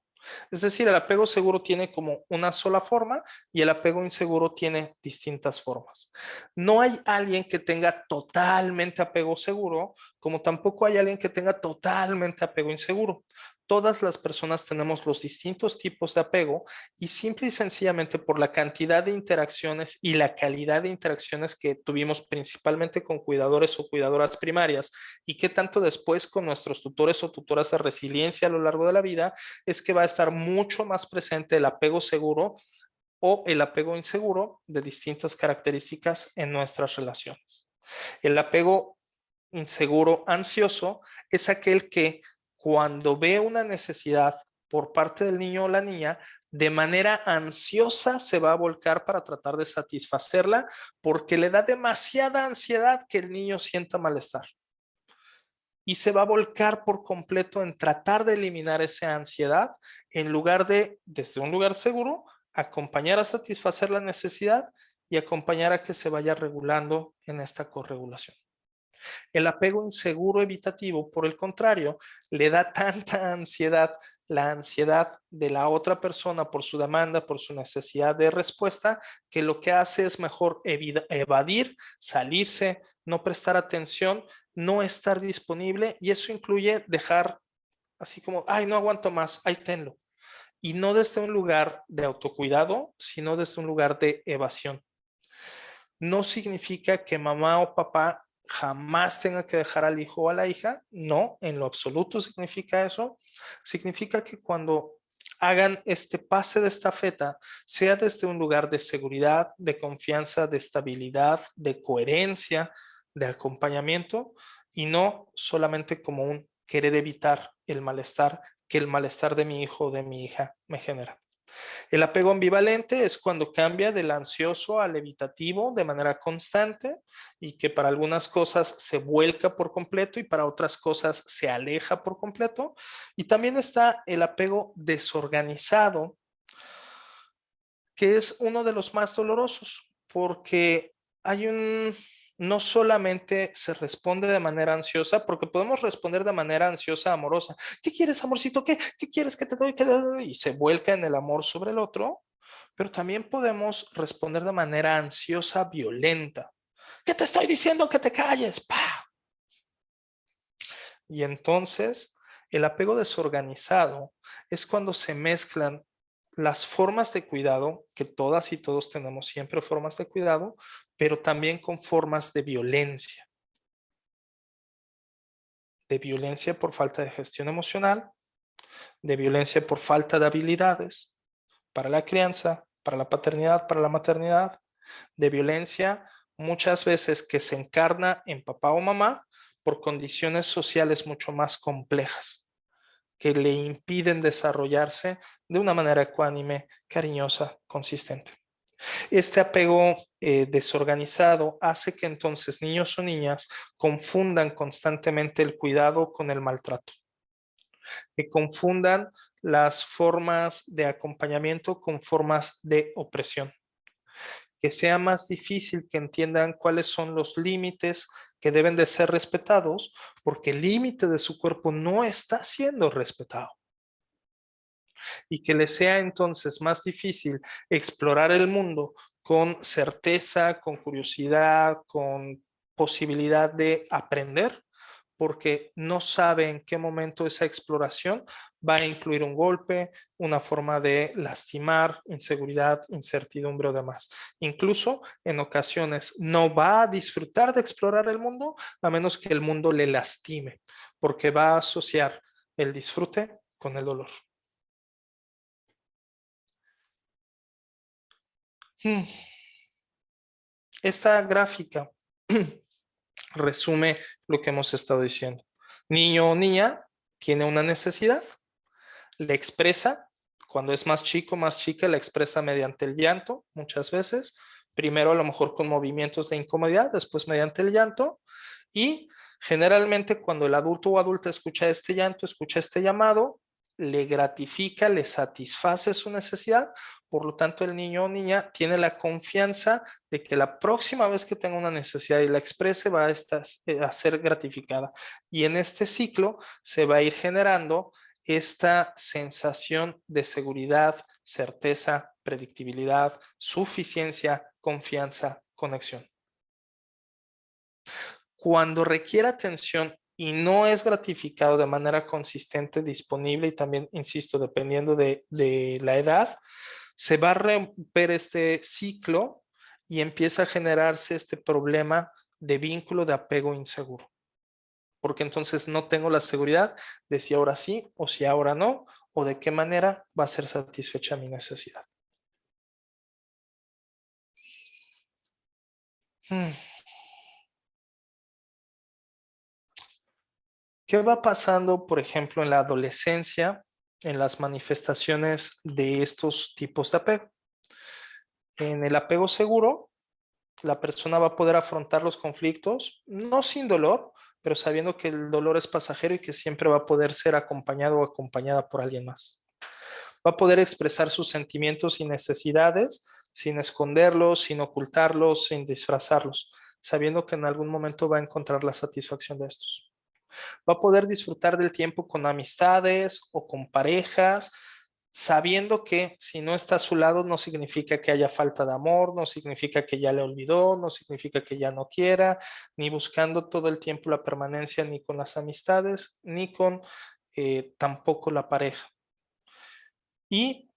Es decir, el apego seguro tiene como una sola forma y el apego inseguro tiene distintas formas. No hay alguien que tenga totalmente apego seguro, como tampoco hay alguien que tenga totalmente apego inseguro. Todas las personas tenemos los distintos tipos de apego y simple y sencillamente por la cantidad de interacciones y la calidad de interacciones que tuvimos principalmente con cuidadores o cuidadoras primarias y que tanto después con nuestros tutores o tutoras de resiliencia a lo largo de la vida, es que va a estar mucho más presente el apego seguro o el apego inseguro de distintas características en nuestras relaciones. El apego inseguro ansioso es aquel que cuando ve una necesidad por parte del niño o la niña, de manera ansiosa se va a volcar para tratar de satisfacerla porque le da demasiada ansiedad que el niño sienta malestar. Y se va a volcar por completo en tratar de eliminar esa ansiedad en lugar de, desde un lugar seguro, acompañar a satisfacer la necesidad y acompañar a que se vaya regulando en esta corregulación. El apego inseguro evitativo, por el contrario, le da tanta ansiedad, la ansiedad de la otra persona por su demanda, por su necesidad de respuesta, que lo que hace es mejor evadir, salirse, no prestar atención, no estar disponible y eso incluye dejar así como, ay, no aguanto más, ahí tenlo. Y no desde un lugar de autocuidado, sino desde un lugar de evasión. No significa que mamá o papá jamás tenga que dejar al hijo o a la hija. No, en lo absoluto significa eso. Significa que cuando hagan este pase de estafeta, sea desde un lugar de seguridad, de confianza, de estabilidad, de coherencia, de acompañamiento y no solamente como un querer evitar el malestar que el malestar de mi hijo o de mi hija me genera. El apego ambivalente es cuando cambia del ansioso al evitativo de manera constante y que para algunas cosas se vuelca por completo y para otras cosas se aleja por completo. Y también está el apego desorganizado, que es uno de los más dolorosos porque hay un... No solamente se responde de manera ansiosa, porque podemos responder de manera ansiosa, amorosa. ¿Qué quieres, amorcito? ¿Qué quieres que te doy? Y se vuelca en el amor sobre el otro, pero también podemos responder de manera ansiosa, violenta. ¿Qué te estoy diciendo que te calles? ¡Pah! Y entonces el apego desorganizado es cuando se mezclan las formas de cuidado, que todas y todos tenemos siempre formas de cuidado, pero también con formas de violencia por falta de gestión emocional, de violencia por falta de habilidades para la crianza, para la paternidad, para la maternidad, de violencia muchas veces que se encarna en papá o mamá por condiciones sociales mucho más complejas que le impiden desarrollarse de una manera ecuánime, cariñosa, consistente. Este apego desorganizado hace que entonces niños o niñas confundan constantemente el cuidado con el maltrato, que confundan las formas de acompañamiento con formas de opresión, que sea más difícil que entiendan cuáles son los límites que deben de ser respetados, porque el límite de su cuerpo no está siendo respetado. Y que les sea entonces más difícil explorar el mundo con certeza, con curiosidad, con posibilidad de aprender, porque no sabe en qué momento esa exploración va a incluir un golpe, una forma de lastimar, inseguridad, incertidumbre o demás. Incluso en ocasiones no va a disfrutar de explorar el mundo a menos que el mundo le lastime, porque va a asociar el disfrute con el dolor. Esta gráfica resume lo que hemos estado diciendo. Niño o niña tiene una necesidad, le expresa, cuando es más chico, más chica, la expresa mediante el llanto, muchas veces. Primero a lo mejor con movimientos de incomodidad, después mediante el llanto. Y generalmente cuando el adulto o adulta escucha este llanto, escucha este llamado, le gratifica, le satisface su necesidad. Por lo tanto, el niño o niña tiene la confianza de que la próxima vez que tenga una necesidad y la exprese va a ser gratificada. Y en este ciclo se va a ir generando esta sensación de seguridad, certeza, predictibilidad, suficiencia, confianza, conexión. Cuando requiere atención y no es gratificado de manera consistente, disponible y también, insisto, dependiendo de la edad, se va a romper este ciclo y empieza a generarse este problema de vínculo de apego inseguro. Porque entonces no tengo la seguridad de si ahora sí o si ahora no, o de qué manera va a ser satisfecha mi necesidad. ¿Qué va pasando, por ejemplo, en la adolescencia, en las manifestaciones de estos tipos de apego? En el apego seguro, la persona va a poder afrontar los conflictos, no sin dolor, pero sabiendo que el dolor es pasajero y que siempre va a poder ser acompañado o acompañada por alguien más. Va a poder expresar sus sentimientos y necesidades sin esconderlos, sin ocultarlos, sin disfrazarlos, sabiendo que en algún momento va a encontrar la satisfacción de estos. Va a poder disfrutar del tiempo con amistades o con parejas, sabiendo que si no está a su lado no significa que haya falta de amor, no significa que ya le olvidó, no significa que ya no quiera, ni buscando todo el tiempo la permanencia ni con las amistades, ni con tampoco la pareja. Y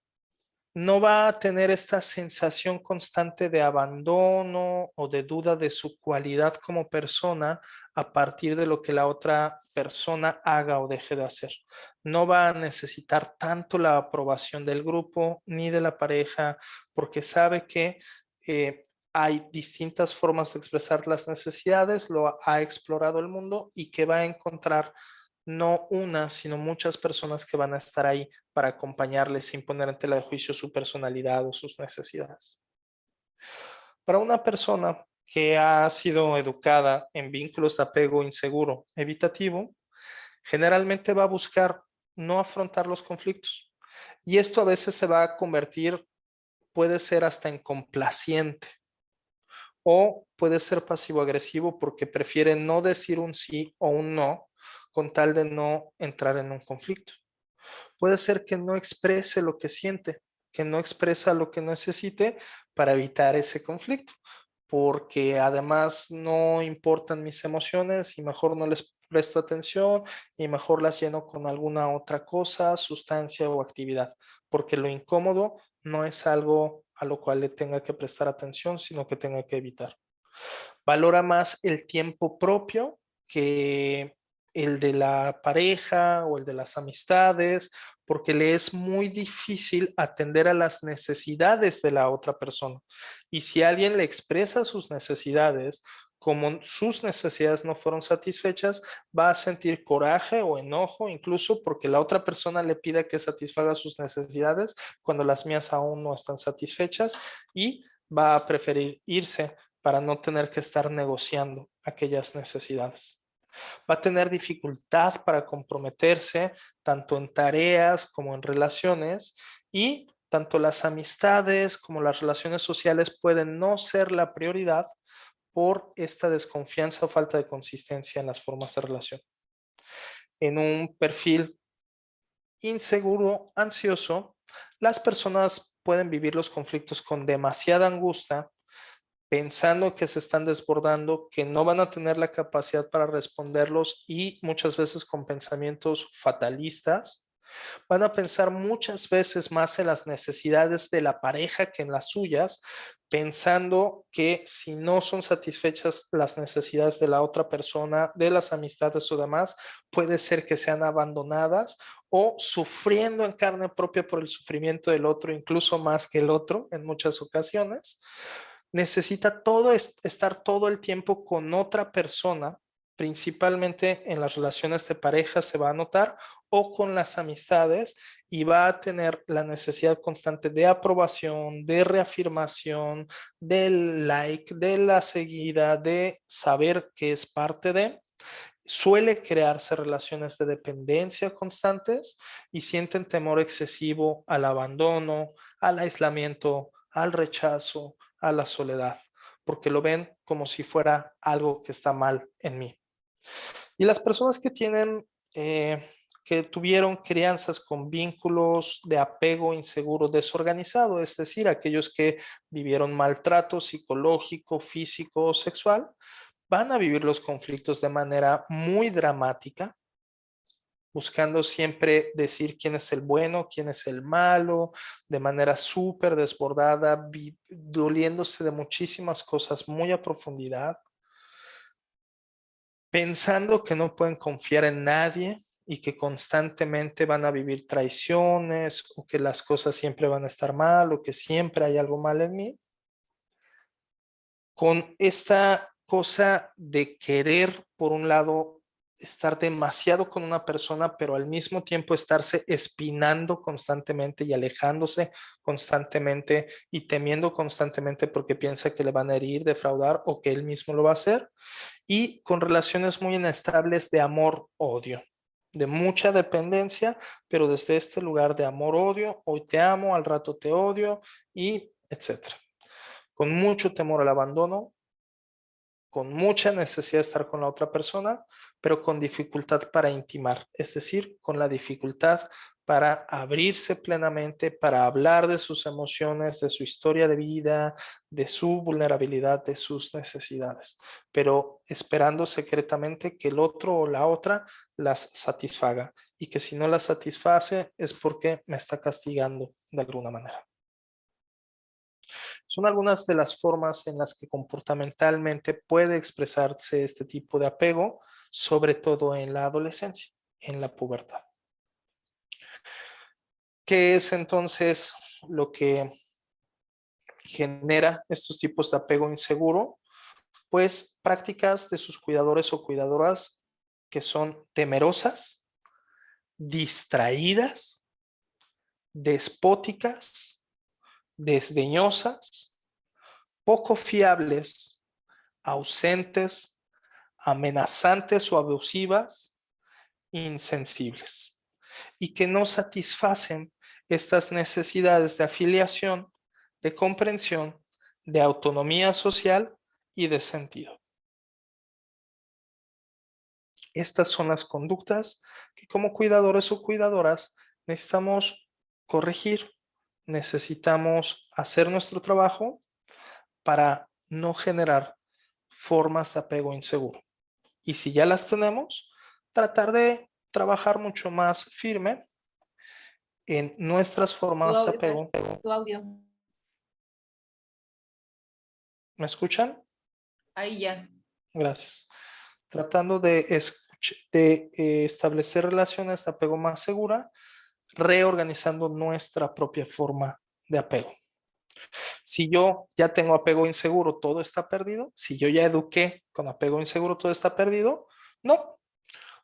no va a tener esta sensación constante de abandono o de duda de su cualidad como persona a partir de lo que la otra persona haga o deje de hacer. No va a necesitar tanto la aprobación del grupo ni de la pareja porque sabe que hay distintas formas de expresar las necesidades, lo ha explorado el mundo y que va a encontrar no una, sino muchas personas que van a estar ahí para acompañarles sin poner en tela de juicio su personalidad o sus necesidades. Para una persona que ha sido educada en vínculos de apego inseguro evitativo, generalmente va a buscar no afrontar los conflictos. Y esto a veces se va a convertir, puede ser hasta en complaciente o puede ser pasivo-agresivo porque prefiere no decir un sí o un no con tal de no entrar en un conflicto. Puede ser que no exprese lo que siente, que no expresa lo que necesite para evitar ese conflicto, porque además no importan mis emociones y mejor no les presto atención y mejor las lleno con alguna otra cosa, sustancia o actividad, porque lo incómodo no es algo a lo cual le tenga que prestar atención, sino que tenga que evitar. Valora más el tiempo propio que el de la pareja o el de las amistades, porque le es muy difícil atender a las necesidades de la otra persona. Y si alguien le expresa sus necesidades, como sus necesidades no fueron satisfechas, va a sentir coraje o enojo, incluso porque la otra persona le pide que satisfaga sus necesidades cuando las mías aún no están satisfechas y va a preferir irse para no tener que estar negociando aquellas necesidades. Va a tener dificultad para comprometerse tanto en tareas como en relaciones y tanto las amistades como las relaciones sociales pueden no ser la prioridad por esta desconfianza o falta de consistencia en las formas de relación. En un perfil inseguro, ansioso, las personas pueden vivir los conflictos con demasiada angustia pensando que se están desbordando, que no van a tener la capacidad para responderlos y muchas veces con pensamientos fatalistas. Van a pensar muchas veces más en las necesidades de la pareja que en las suyas, pensando que si no son satisfechas las necesidades de la otra persona, de las amistades o demás, puede ser que sean abandonadas o sufriendo en carne propia por el sufrimiento del otro, incluso más que el otro en muchas ocasiones. Necesita estar todo el tiempo con otra persona, principalmente en las relaciones de pareja se va a notar, o con las amistades y va a tener la necesidad constante de aprobación, de reafirmación, del like, de la seguida, de saber que es parte de. Suele crearse relaciones de dependencia constantes y sienten temor excesivo al abandono, al aislamiento, al rechazo, a la soledad, porque lo ven como si fuera algo que está mal en mí. Y las personas que tienen, que tuvieron crianzas con vínculos de apego inseguro desorganizado, es decir, aquellos que vivieron maltrato psicológico, físico o sexual, van a vivir los conflictos de manera muy dramática, buscando siempre decir quién es el bueno, quién es el malo, de manera súper desbordada, doliéndose de muchísimas cosas muy a profundidad, pensando que no pueden confiar en nadie y que constantemente van a vivir traiciones o que las cosas siempre van a estar mal o que siempre hay algo mal en mí, con esta cosa de querer, por un lado, estar demasiado con una persona, pero al mismo tiempo estarse espinando constantemente y alejándose constantemente y temiendo constantemente porque piensa que le van a herir, defraudar o que él mismo lo va a hacer, y con relaciones muy inestables de amor-odio, de mucha dependencia, pero desde este lugar de amor-odio, hoy te amo, al rato te odio y etcétera. Con mucho temor al abandono, con mucha necesidad de estar con la otra persona, pero con dificultad para intimar, es decir, con la dificultad para abrirse plenamente, para hablar de sus emociones, de su historia de vida, de su vulnerabilidad, de sus necesidades, pero esperando secretamente que el otro o la otra las satisfaga y que si no las satisface es porque me está castigando de alguna manera. Son algunas de las formas en las que comportamentalmente puede expresarse este tipo de apego, sobre todo en la adolescencia, en la pubertad. ¿Qué es entonces lo que genera estos tipos de apego inseguro? Pues prácticas de sus cuidadores o cuidadoras que son temerosas, distraídas, despóticas, desdeñosas, poco fiables, ausentes, amenazantes o abusivas, insensibles, y que no satisfacen estas necesidades de afiliación, de comprensión, de autonomía social y de sentido. Estas son las conductas que como cuidadores o cuidadoras necesitamos corregir, necesitamos hacer nuestro trabajo para no generar formas de apego inseguro. Y si ya las tenemos, tratar de trabajar mucho más firme en nuestras formas de apego. Tu audio. ¿Me escuchan? Ahí ya. Gracias. Tratando de establecer relaciones de apego más segura, reorganizando nuestra propia forma de apego. Si yo ya tengo apego inseguro, todo está perdido. Si yo ya eduqué con apego inseguro, todo está perdido. No,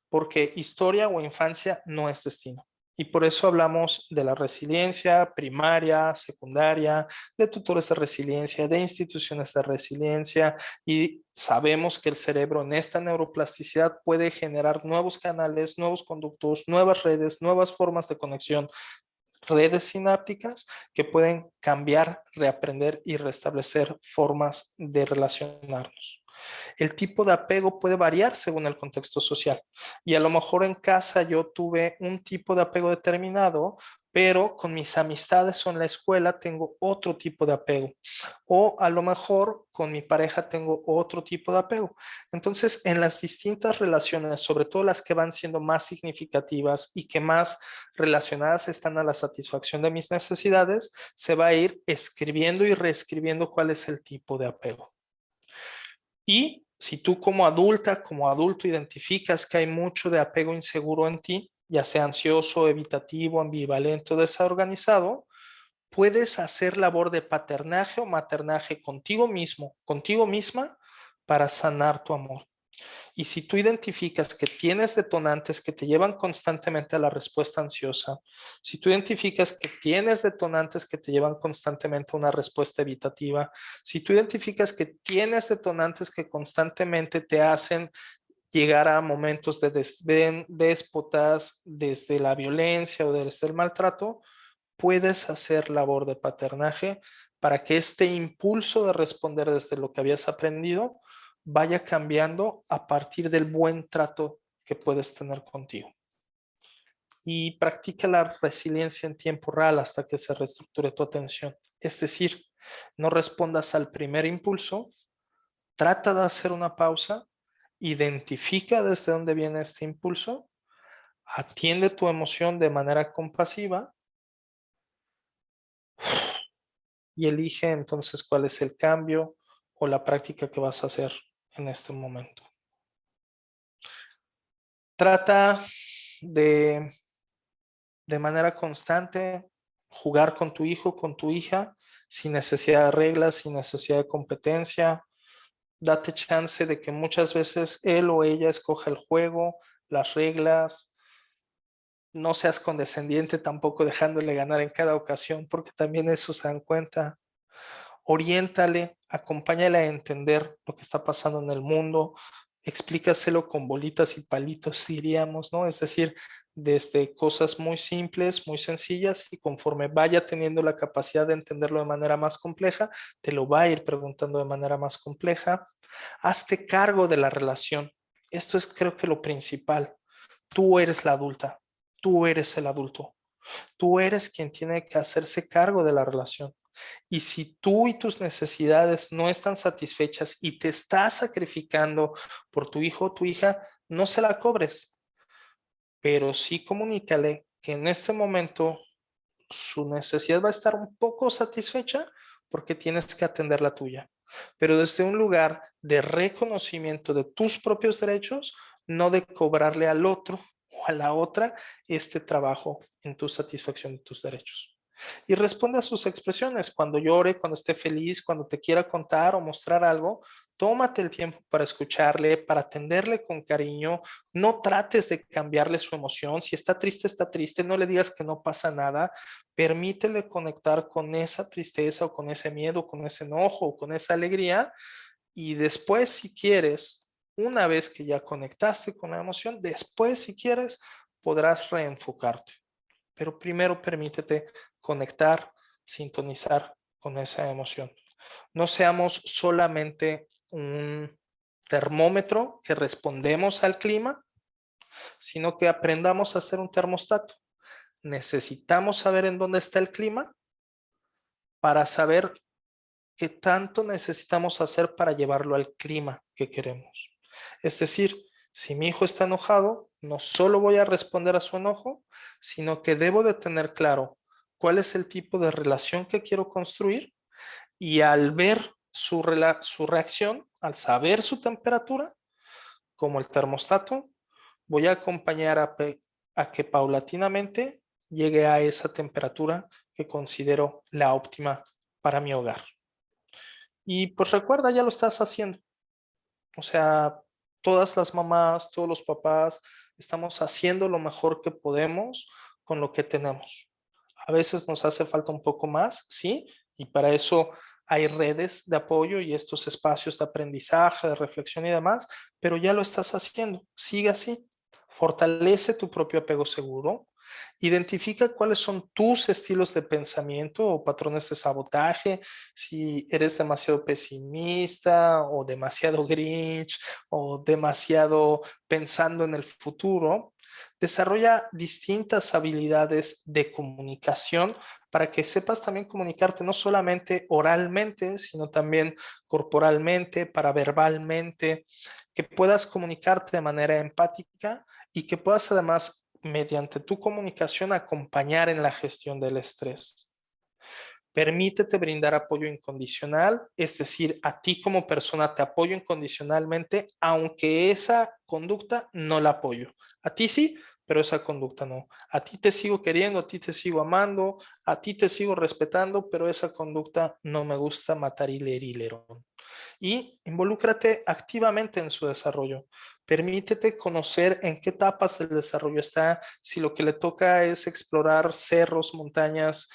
porque historia o infancia no es destino. Y por eso hablamos de la resiliencia primaria, secundaria, de tutores de resiliencia, de instituciones de resiliencia, y sabemos que el cerebro en esta neuroplasticidad puede generar nuevos canales, nuevos conductos, nuevas redes, nuevas formas de conexión, redes sinápticas que pueden cambiar, reaprender y restablecer formas de relacionarnos. El tipo de apego puede variar según el contexto social. Y a lo mejor en casa yo tuve un tipo de apego determinado, pero con mis amistades o en la escuela tengo otro tipo de apego. O a lo mejor con mi pareja tengo otro tipo de apego. Entonces, en las distintas relaciones, sobre todo las que van siendo más significativas y que más relacionadas están a la satisfacción de mis necesidades, se va a ir escribiendo y reescribiendo cuál es el tipo de apego. Y si tú como adulta, como adulto identificas que hay mucho de apego inseguro en ti, ya sea ansioso, evitativo, ambivalente o desorganizado, puedes hacer labor de paternaje o maternaje contigo mismo, contigo misma, para sanar tu amor. Y si tú identificas que tienes detonantes que te llevan constantemente a la respuesta ansiosa, si tú identificas que tienes detonantes que te llevan constantemente a una respuesta evitativa, si tú identificas que tienes detonantes que constantemente te hacen llegar a momentos de desdén, déspotas, desde la violencia o desde el maltrato, puedes hacer labor de paternaje para que este impulso de responder desde lo que habías aprendido vaya cambiando a partir del buen trato que puedes tener contigo. Y practica la resiliencia en tiempo real hasta que se reestructure tu atención. Es decir, no respondas al primer impulso, trata de hacer una pausa, identifica desde dónde viene este impulso, atiende tu emoción de manera compasiva y elige entonces cuál es el cambio o la práctica que vas a hacer en este momento. Trata de manera constante jugar con tu hijo, con tu hija, sin necesidad de reglas, sin necesidad de competencia. Date chance de que muchas veces él o ella escoja el juego, las reglas. No seas condescendiente tampoco dejándole ganar en cada ocasión, porque también eso se dan cuenta. Oriéntale, acompáñale a entender lo que está pasando en el mundo, explícaselo con bolitas y palitos, diríamos, ¿no? Es decir, desde cosas muy simples, muy sencillas, y conforme vaya teniendo la capacidad de entenderlo de manera más compleja, te lo va a ir preguntando de manera más compleja. Hazte cargo de la relación. Esto es, creo que, lo principal. Tú eres la adulta, tú eres el adulto, tú eres quien tiene que hacerse cargo de la relación. Y si tú y tus necesidades no están satisfechas y te estás sacrificando por tu hijo o tu hija, no se la cobres, pero sí comunícale que en este momento su necesidad va a estar un poco satisfecha porque tienes que atender la tuya, pero desde un lugar de reconocimiento de tus propios derechos, no de cobrarle al otro o a la otra este trabajo en tu satisfacción de tus derechos. Y responde a sus expresiones. Cuando llore, cuando esté feliz, cuando te quiera contar o mostrar algo, tómate el tiempo para escucharle, para atenderle con cariño. No trates de cambiarle su emoción. Si está triste, está triste. No le digas que no pasa nada. Permítele conectar con esa tristeza o con ese miedo, con ese enojo o con esa alegría. Y después, si quieres, una vez que ya conectaste con la emoción, después, si quieres, podrás reenfocarte. Pero primero permítete conectar, sintonizar con esa emoción. No seamos solamente un termómetro que respondemos al clima, sino que aprendamos a ser un termostato. Necesitamos saber en dónde está el clima para saber qué tanto necesitamos hacer para llevarlo al clima que queremos. Es decir, si mi hijo está enojado, no solo voy a responder a su enojo, sino que debo de tener claro cuál es el tipo de relación que quiero construir y al ver su reacción, al saber su temperatura, como el termostato, voy a acompañar a que paulatinamente llegue a esa temperatura que considero la óptima para mi hogar. Y pues recuerda, ya lo estás haciendo. O sea, todas las mamás, todos los papás, estamos haciendo lo mejor que podemos con lo que tenemos. A veces nos hace falta un poco más, sí, y para eso hay redes de apoyo y estos espacios de aprendizaje, de reflexión y demás, pero ya lo estás haciendo. Sigue así. Fortalece tu propio apego seguro. Identifica cuáles son tus estilos de pensamiento o patrones de sabotaje, si eres demasiado pesimista o demasiado grinch o demasiado pensando en el futuro. Desarrolla distintas habilidades de comunicación para que sepas también comunicarte no solamente oralmente, sino también corporalmente, paraverbalmente, que puedas comunicarte de manera empática y que puedas además, mediante tu comunicación, acompañar en la gestión del estrés. Permítete brindar apoyo incondicional, es decir, a ti como persona te apoyo incondicionalmente, aunque esa conducta no la apoyo. A ti sí, pero esa conducta no. A ti te sigo queriendo, a ti te sigo amando, a ti te sigo respetando, pero esa conducta no me gusta, matar y leer. Y involúcrate activamente en su desarrollo. Permítete conocer en qué etapas del desarrollo está, si lo que le toca es explorar cerros, montañas,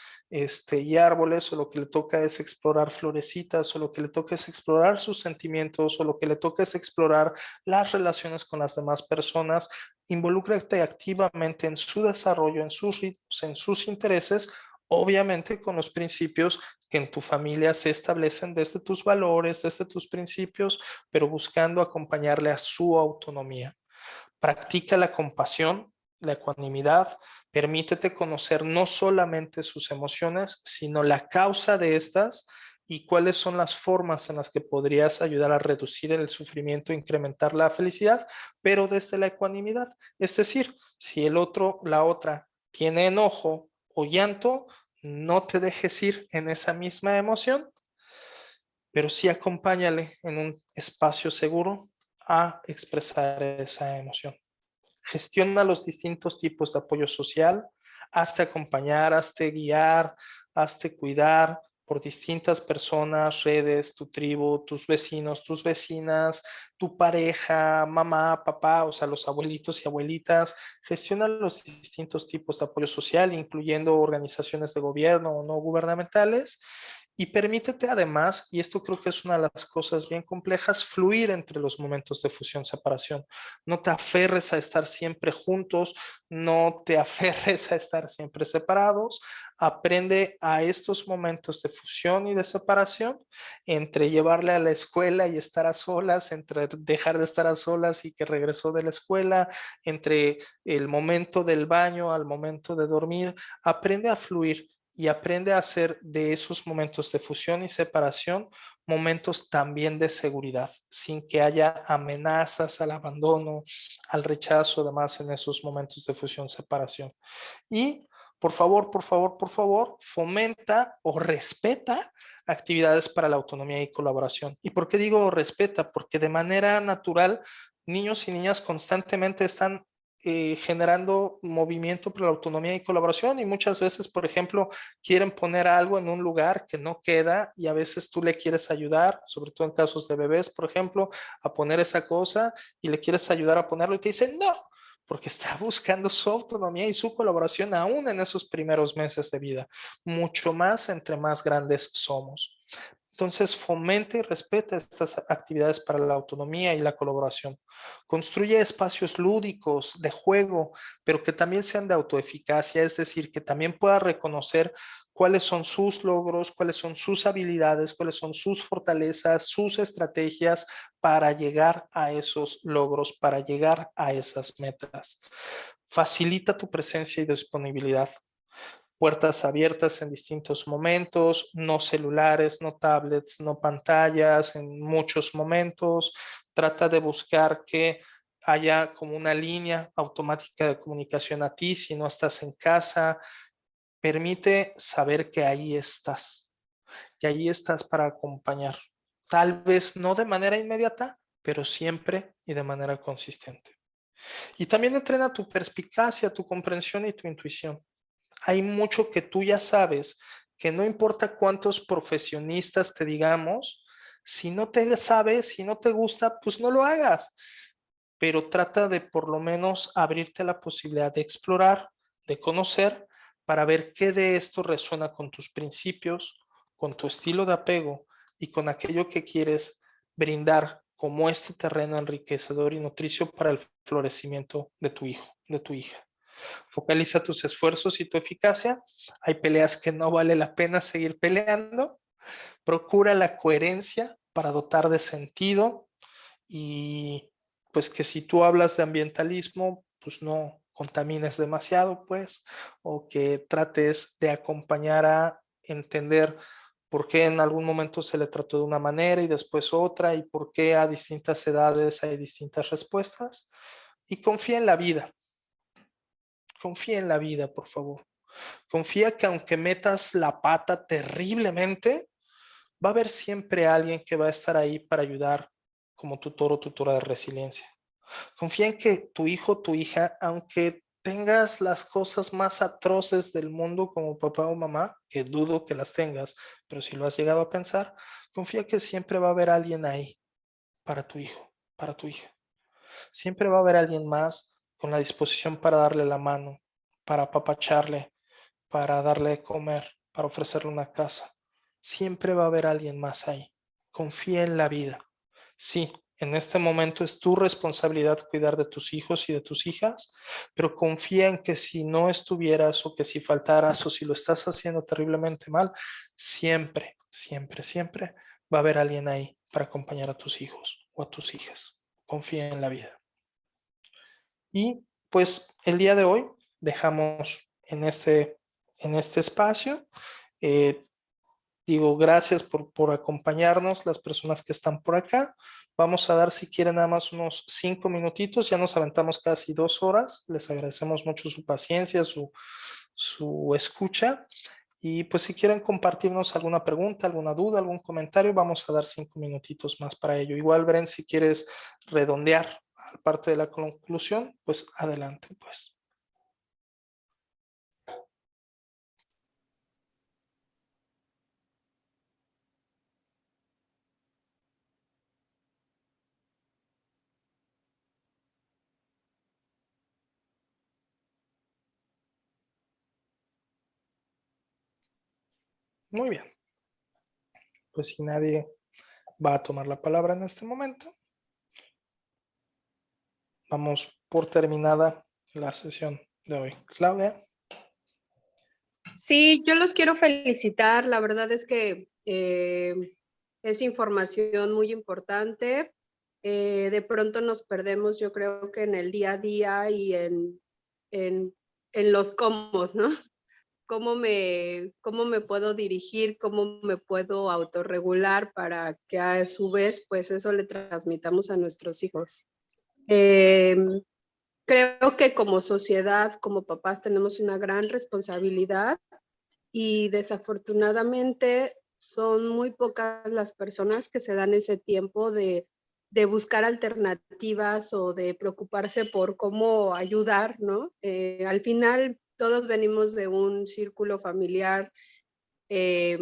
y árboles, o lo que le toca es explorar florecitas, o lo que le toca es explorar sus sentimientos, o lo que le toca es explorar las relaciones con las demás personas. Involúcrate activamente en su desarrollo, en sus ritmos, en sus intereses, obviamente con los principios que en tu familia se establecen desde tus valores, desde tus principios, pero buscando acompañarle a su autonomía. Practica la compasión, la ecuanimidad, permítete conocer no solamente sus emociones, sino la causa de estas y cuáles son las formas en las que podrías ayudar a reducir el sufrimiento, incrementar la felicidad, pero desde la ecuanimidad. Es decir, si el otro, la otra, tiene enojo o llanto, no te dejes ir en esa misma emoción, pero sí acompáñale en un espacio seguro a expresar esa emoción. Gestiona los distintos tipos de apoyo social, hazte acompañar, hazte guiar, hazte cuidar por distintas personas, redes, tu tribu, tus vecinos, tus vecinas, tu pareja, mamá, papá, o sea, los abuelitos y abuelitas. Gestiona los distintos tipos de apoyo social, incluyendo organizaciones de gobierno o no gubernamentales. Y permítete además, y esto creo que es una de las cosas bien complejas, fluir entre los momentos de fusión-separación. No te aferres a estar siempre juntos, no te aferres a estar siempre separados. Aprende a estos momentos de fusión y de separación, entre llevarle a la escuela y estar a solas, entre dejar de estar a solas y que regresó de la escuela, entre el momento del baño al momento de dormir. Aprende a fluir y aprende a hacer de esos momentos de fusión y separación momentos también de seguridad, sin que haya amenazas al abandono, al rechazo, además en esos momentos de fusión-separación. Y por favor, fomenta o respeta actividades para la autonomía y colaboración. ¿Y por qué digo respeta? Porque de manera natural, niños y niñas constantemente están generando movimiento para la autonomía y colaboración, y muchas veces, por ejemplo, quieren poner algo en un lugar que no queda y a veces tú le quieres ayudar, sobre todo en casos de bebés, por ejemplo, a poner esa cosa y le quieres ayudar a ponerlo y te dicen no, porque está buscando su autonomía y su colaboración aún en esos primeros meses de vida, mucho más entre más grandes somos. Entonces, fomenta y respeta estas actividades para la autonomía y la colaboración. Construye espacios lúdicos de juego, pero que también sean de autoeficacia, es decir, que también pueda reconocer cuáles son sus logros, cuáles son sus habilidades, cuáles son sus fortalezas, sus estrategias para llegar a esos logros, para llegar a esas metas. Facilita tu presencia y disponibilidad. Puertas abiertas en distintos momentos, no celulares, no tablets, no pantallas en muchos momentos. Trata de buscar que haya como una línea automática de comunicación a ti si no estás en casa. Permite saber que ahí estás para acompañar. Tal vez no de manera inmediata, pero siempre y de manera consistente. Y también entrena tu perspicacia, tu comprensión y tu intuición. Hay mucho que tú ya sabes, que no importa cuántos profesionistas te digamos, si no te sabes, si no te gusta, pues no lo hagas, pero trata de por lo menos abrirte la posibilidad de explorar, de conocer, para ver qué de esto resuena con tus principios, con tu estilo de apego y con aquello que quieres brindar como este terreno enriquecedor y nutricio para el florecimiento de tu hijo, de tu hija. Focaliza tus esfuerzos y tu eficacia. Hay peleas que no vale la pena seguir peleando. Procura la coherencia para dotar de sentido, y pues que si tú hablas de ambientalismo, pues no contamines demasiado, pues, o que trates de acompañar a entender por qué en algún momento se le trató de una manera y después otra, y por qué a distintas edades hay distintas respuestas. Y confía en la vida, por favor. Confía que aunque metas la pata terriblemente, va a haber siempre alguien que va a estar ahí para ayudar como tutor o tutora de resiliencia. Confía en que tu hijo o tu hija, aunque tengas las cosas más atroces del mundo como papá o mamá, que dudo que las tengas, pero si lo has llegado a pensar, confía que siempre va a haber alguien ahí para tu hijo, para tu hija. Siempre va a haber alguien más con la disposición para darle la mano, para apapacharle, para darle de comer, para ofrecerle una casa. Siempre va a haber alguien más ahí. Confía en la vida. Sí, en este momento es tu responsabilidad cuidar de tus hijos y de tus hijas, pero confía en que si no estuvieras o que si faltaras o si lo estás haciendo terriblemente mal, siempre, siempre, siempre va a haber alguien ahí para acompañar a tus hijos o a tus hijas. Confía en la vida. Y pues el día de hoy dejamos en este espacio. Eh, Digo, gracias por acompañarnos, las personas que están por acá. Vamos a dar, si quieren, nada más unos 5 minutitos. Ya nos aventamos casi 2 horas. Les agradecemos mucho su paciencia, su escucha. Y pues si quieren compartirnos alguna pregunta, alguna duda, algún comentario, vamos a dar 5 minutitos más para ello. Igual, Bren, si quieres redondear parte de la conclusión, pues adelante, pues. Muy bien. Pues si nadie va a tomar la palabra en este momento, vamos por terminada la sesión de hoy. Claudia. Sí, yo los quiero felicitar. La verdad es que es información muy importante. De pronto nos perdemos, yo creo que en el día a día y en los cómo, ¿no? Cómo me puedo dirigir, cómo me puedo autorregular para que a su vez, pues eso le transmitamos a nuestros hijos. Creo que como sociedad, como papás, tenemos una gran responsabilidad y desafortunadamente son muy pocas las personas que se dan ese tiempo de buscar alternativas o de preocuparse por cómo ayudar, ¿no? Al final todos venimos de un círculo familiar, eh,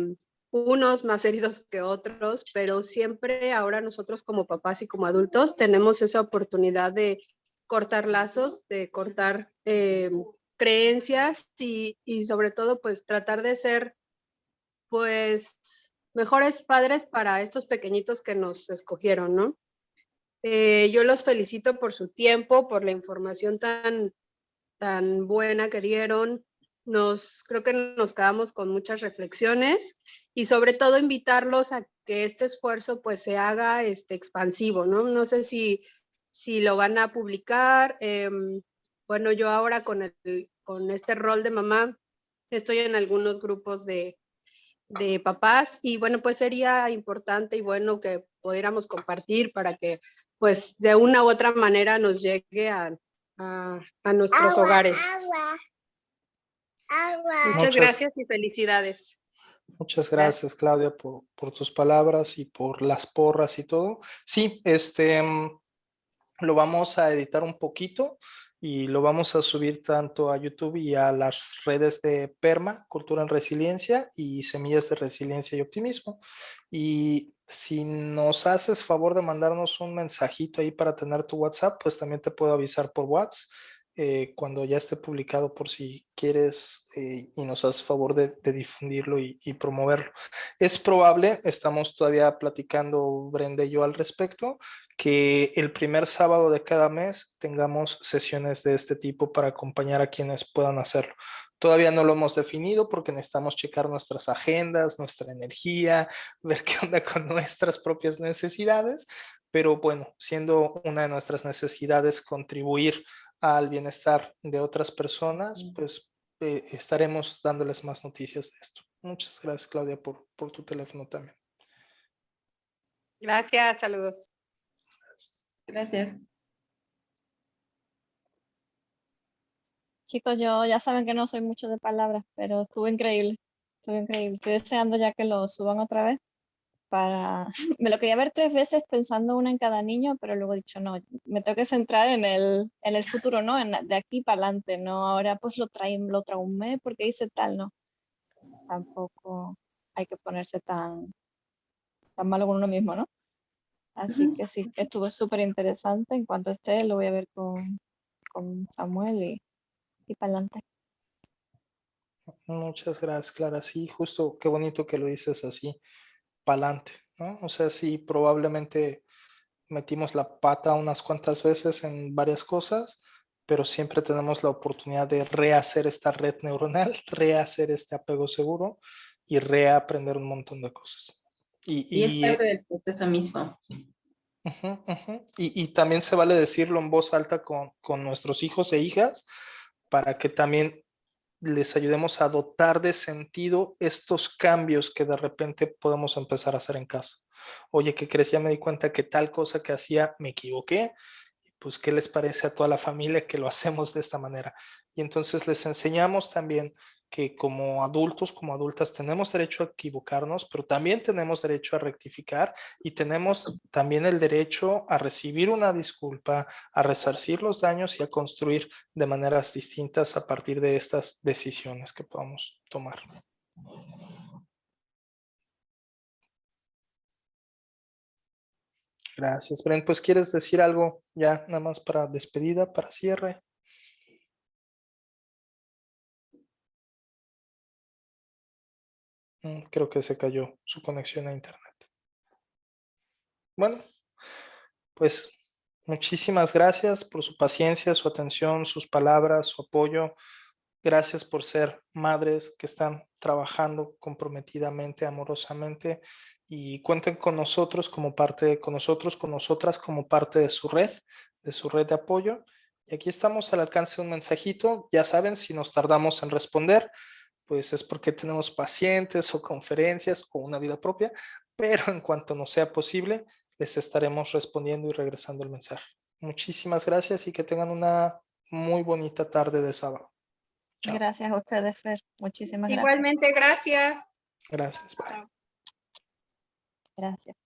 unos más heridos que otros, pero siempre ahora nosotros como papás y como adultos tenemos esa oportunidad de cortar lazos, de cortar creencias y sobre todo pues tratar de ser pues mejores padres para estos pequeñitos que nos escogieron, ¿no? Yo los felicito por su tiempo, por la información tan buena que dieron. Creo que nos quedamos con muchas reflexiones y sobre todo invitarlos a que este esfuerzo pues se haga expansivo, ¿no? No sé si lo van a publicar. Bueno, yo ahora con este rol de mamá estoy en algunos grupos de papás y bueno, pues sería importante y bueno que pudiéramos compartir para que pues de una u otra manera nos llegue a nuestros hogares. Muchas gracias y felicidades. Muchas gracias, Claudia, por tus palabras y por las porras y todo. Sí, lo vamos a editar un poquito y lo vamos a subir tanto a YouTube y a las redes de PERMA, Cultura en Resiliencia y Semillas de Resiliencia y Optimismo. Y si nos haces favor de mandarnos un mensajito ahí para tener tu WhatsApp, pues también te puedo avisar por WhatsApp. Cuando ya esté publicado por si quieres y nos haces favor de difundirlo y promoverlo. Es probable, estamos todavía platicando Brenda y yo al respecto, que el primer sábado de cada mes tengamos sesiones de este tipo para acompañar a quienes puedan hacerlo. Todavía no lo hemos definido porque necesitamos checar nuestras agendas, nuestra energía, ver qué onda con nuestras propias necesidades, pero bueno, siendo una de nuestras necesidades contribuir al bienestar de otras personas, pues estaremos dándoles más noticias de esto. Muchas gracias, Claudia, por tu teléfono también. Gracias, saludos. Gracias. Chicos, yo ya saben que no soy mucho de palabras, pero estuvo increíble. Estuvo increíble. Estoy deseando ya que lo suban otra vez me lo quería ver 3 veces pensando una en cada niño, pero luego he dicho, no, me tengo que centrar en el futuro, ¿no? De aquí para adelante, ¿no? Ahora pues lo traumé porque hice tal, ¿no? Tampoco hay que ponerse tan malo con uno mismo, ¿no? Así que sí, estuvo súper interesante. En cuanto esté, lo voy a ver con Samuel y para adelante. Muchas gracias, Clara. Sí, justo, qué bonito que lo dices así, pa'lante, ¿no? O sea, sí, probablemente metimos la pata unas cuantas veces en varias cosas, pero siempre tenemos la oportunidad de rehacer esta red neuronal, rehacer este apego seguro y reaprender un montón de cosas. Y es Y, parte del proceso mismo. ujú, ujú. Y también se vale decirlo en voz alta con nuestros hijos e hijas para que también les ayudemos a dotar de sentido estos cambios que de repente podemos empezar a hacer en casa. Oye, ¿qué crees? Ya me di cuenta que tal cosa que hacía me equivoqué. Pues, ¿qué les parece a toda la familia que lo hacemos de esta manera? Y entonces les enseñamos también que como adultos, como adultas, tenemos derecho a equivocarnos, pero también tenemos derecho a rectificar y tenemos también el derecho a recibir una disculpa, a resarcir los daños y a construir de maneras distintas a partir de estas decisiones que podamos tomar. Gracias, Bren. Pues, ¿quieres decir algo ya nada más para despedida, para cierre? Creo que se cayó su conexión a internet. Bueno, pues muchísimas gracias por su paciencia, su atención, sus palabras, su apoyo. Gracias por ser madres que están trabajando comprometidamente, amorosamente y cuenten con nosotros como parte, con nosotros, con nosotras como parte de su red de apoyo. Y aquí estamos al alcance de un mensajito. Ya saben, si nos tardamos en responder, pues es porque tenemos pacientes o conferencias o una vida propia, pero en cuanto nos sea posible, les estaremos respondiendo y regresando el mensaje. Muchísimas gracias y que tengan una muy bonita tarde de sábado. Chao. Gracias a ustedes, Fer. Muchísimas gracias. Igualmente, gracias. Gracias. Bye. Chao. Gracias.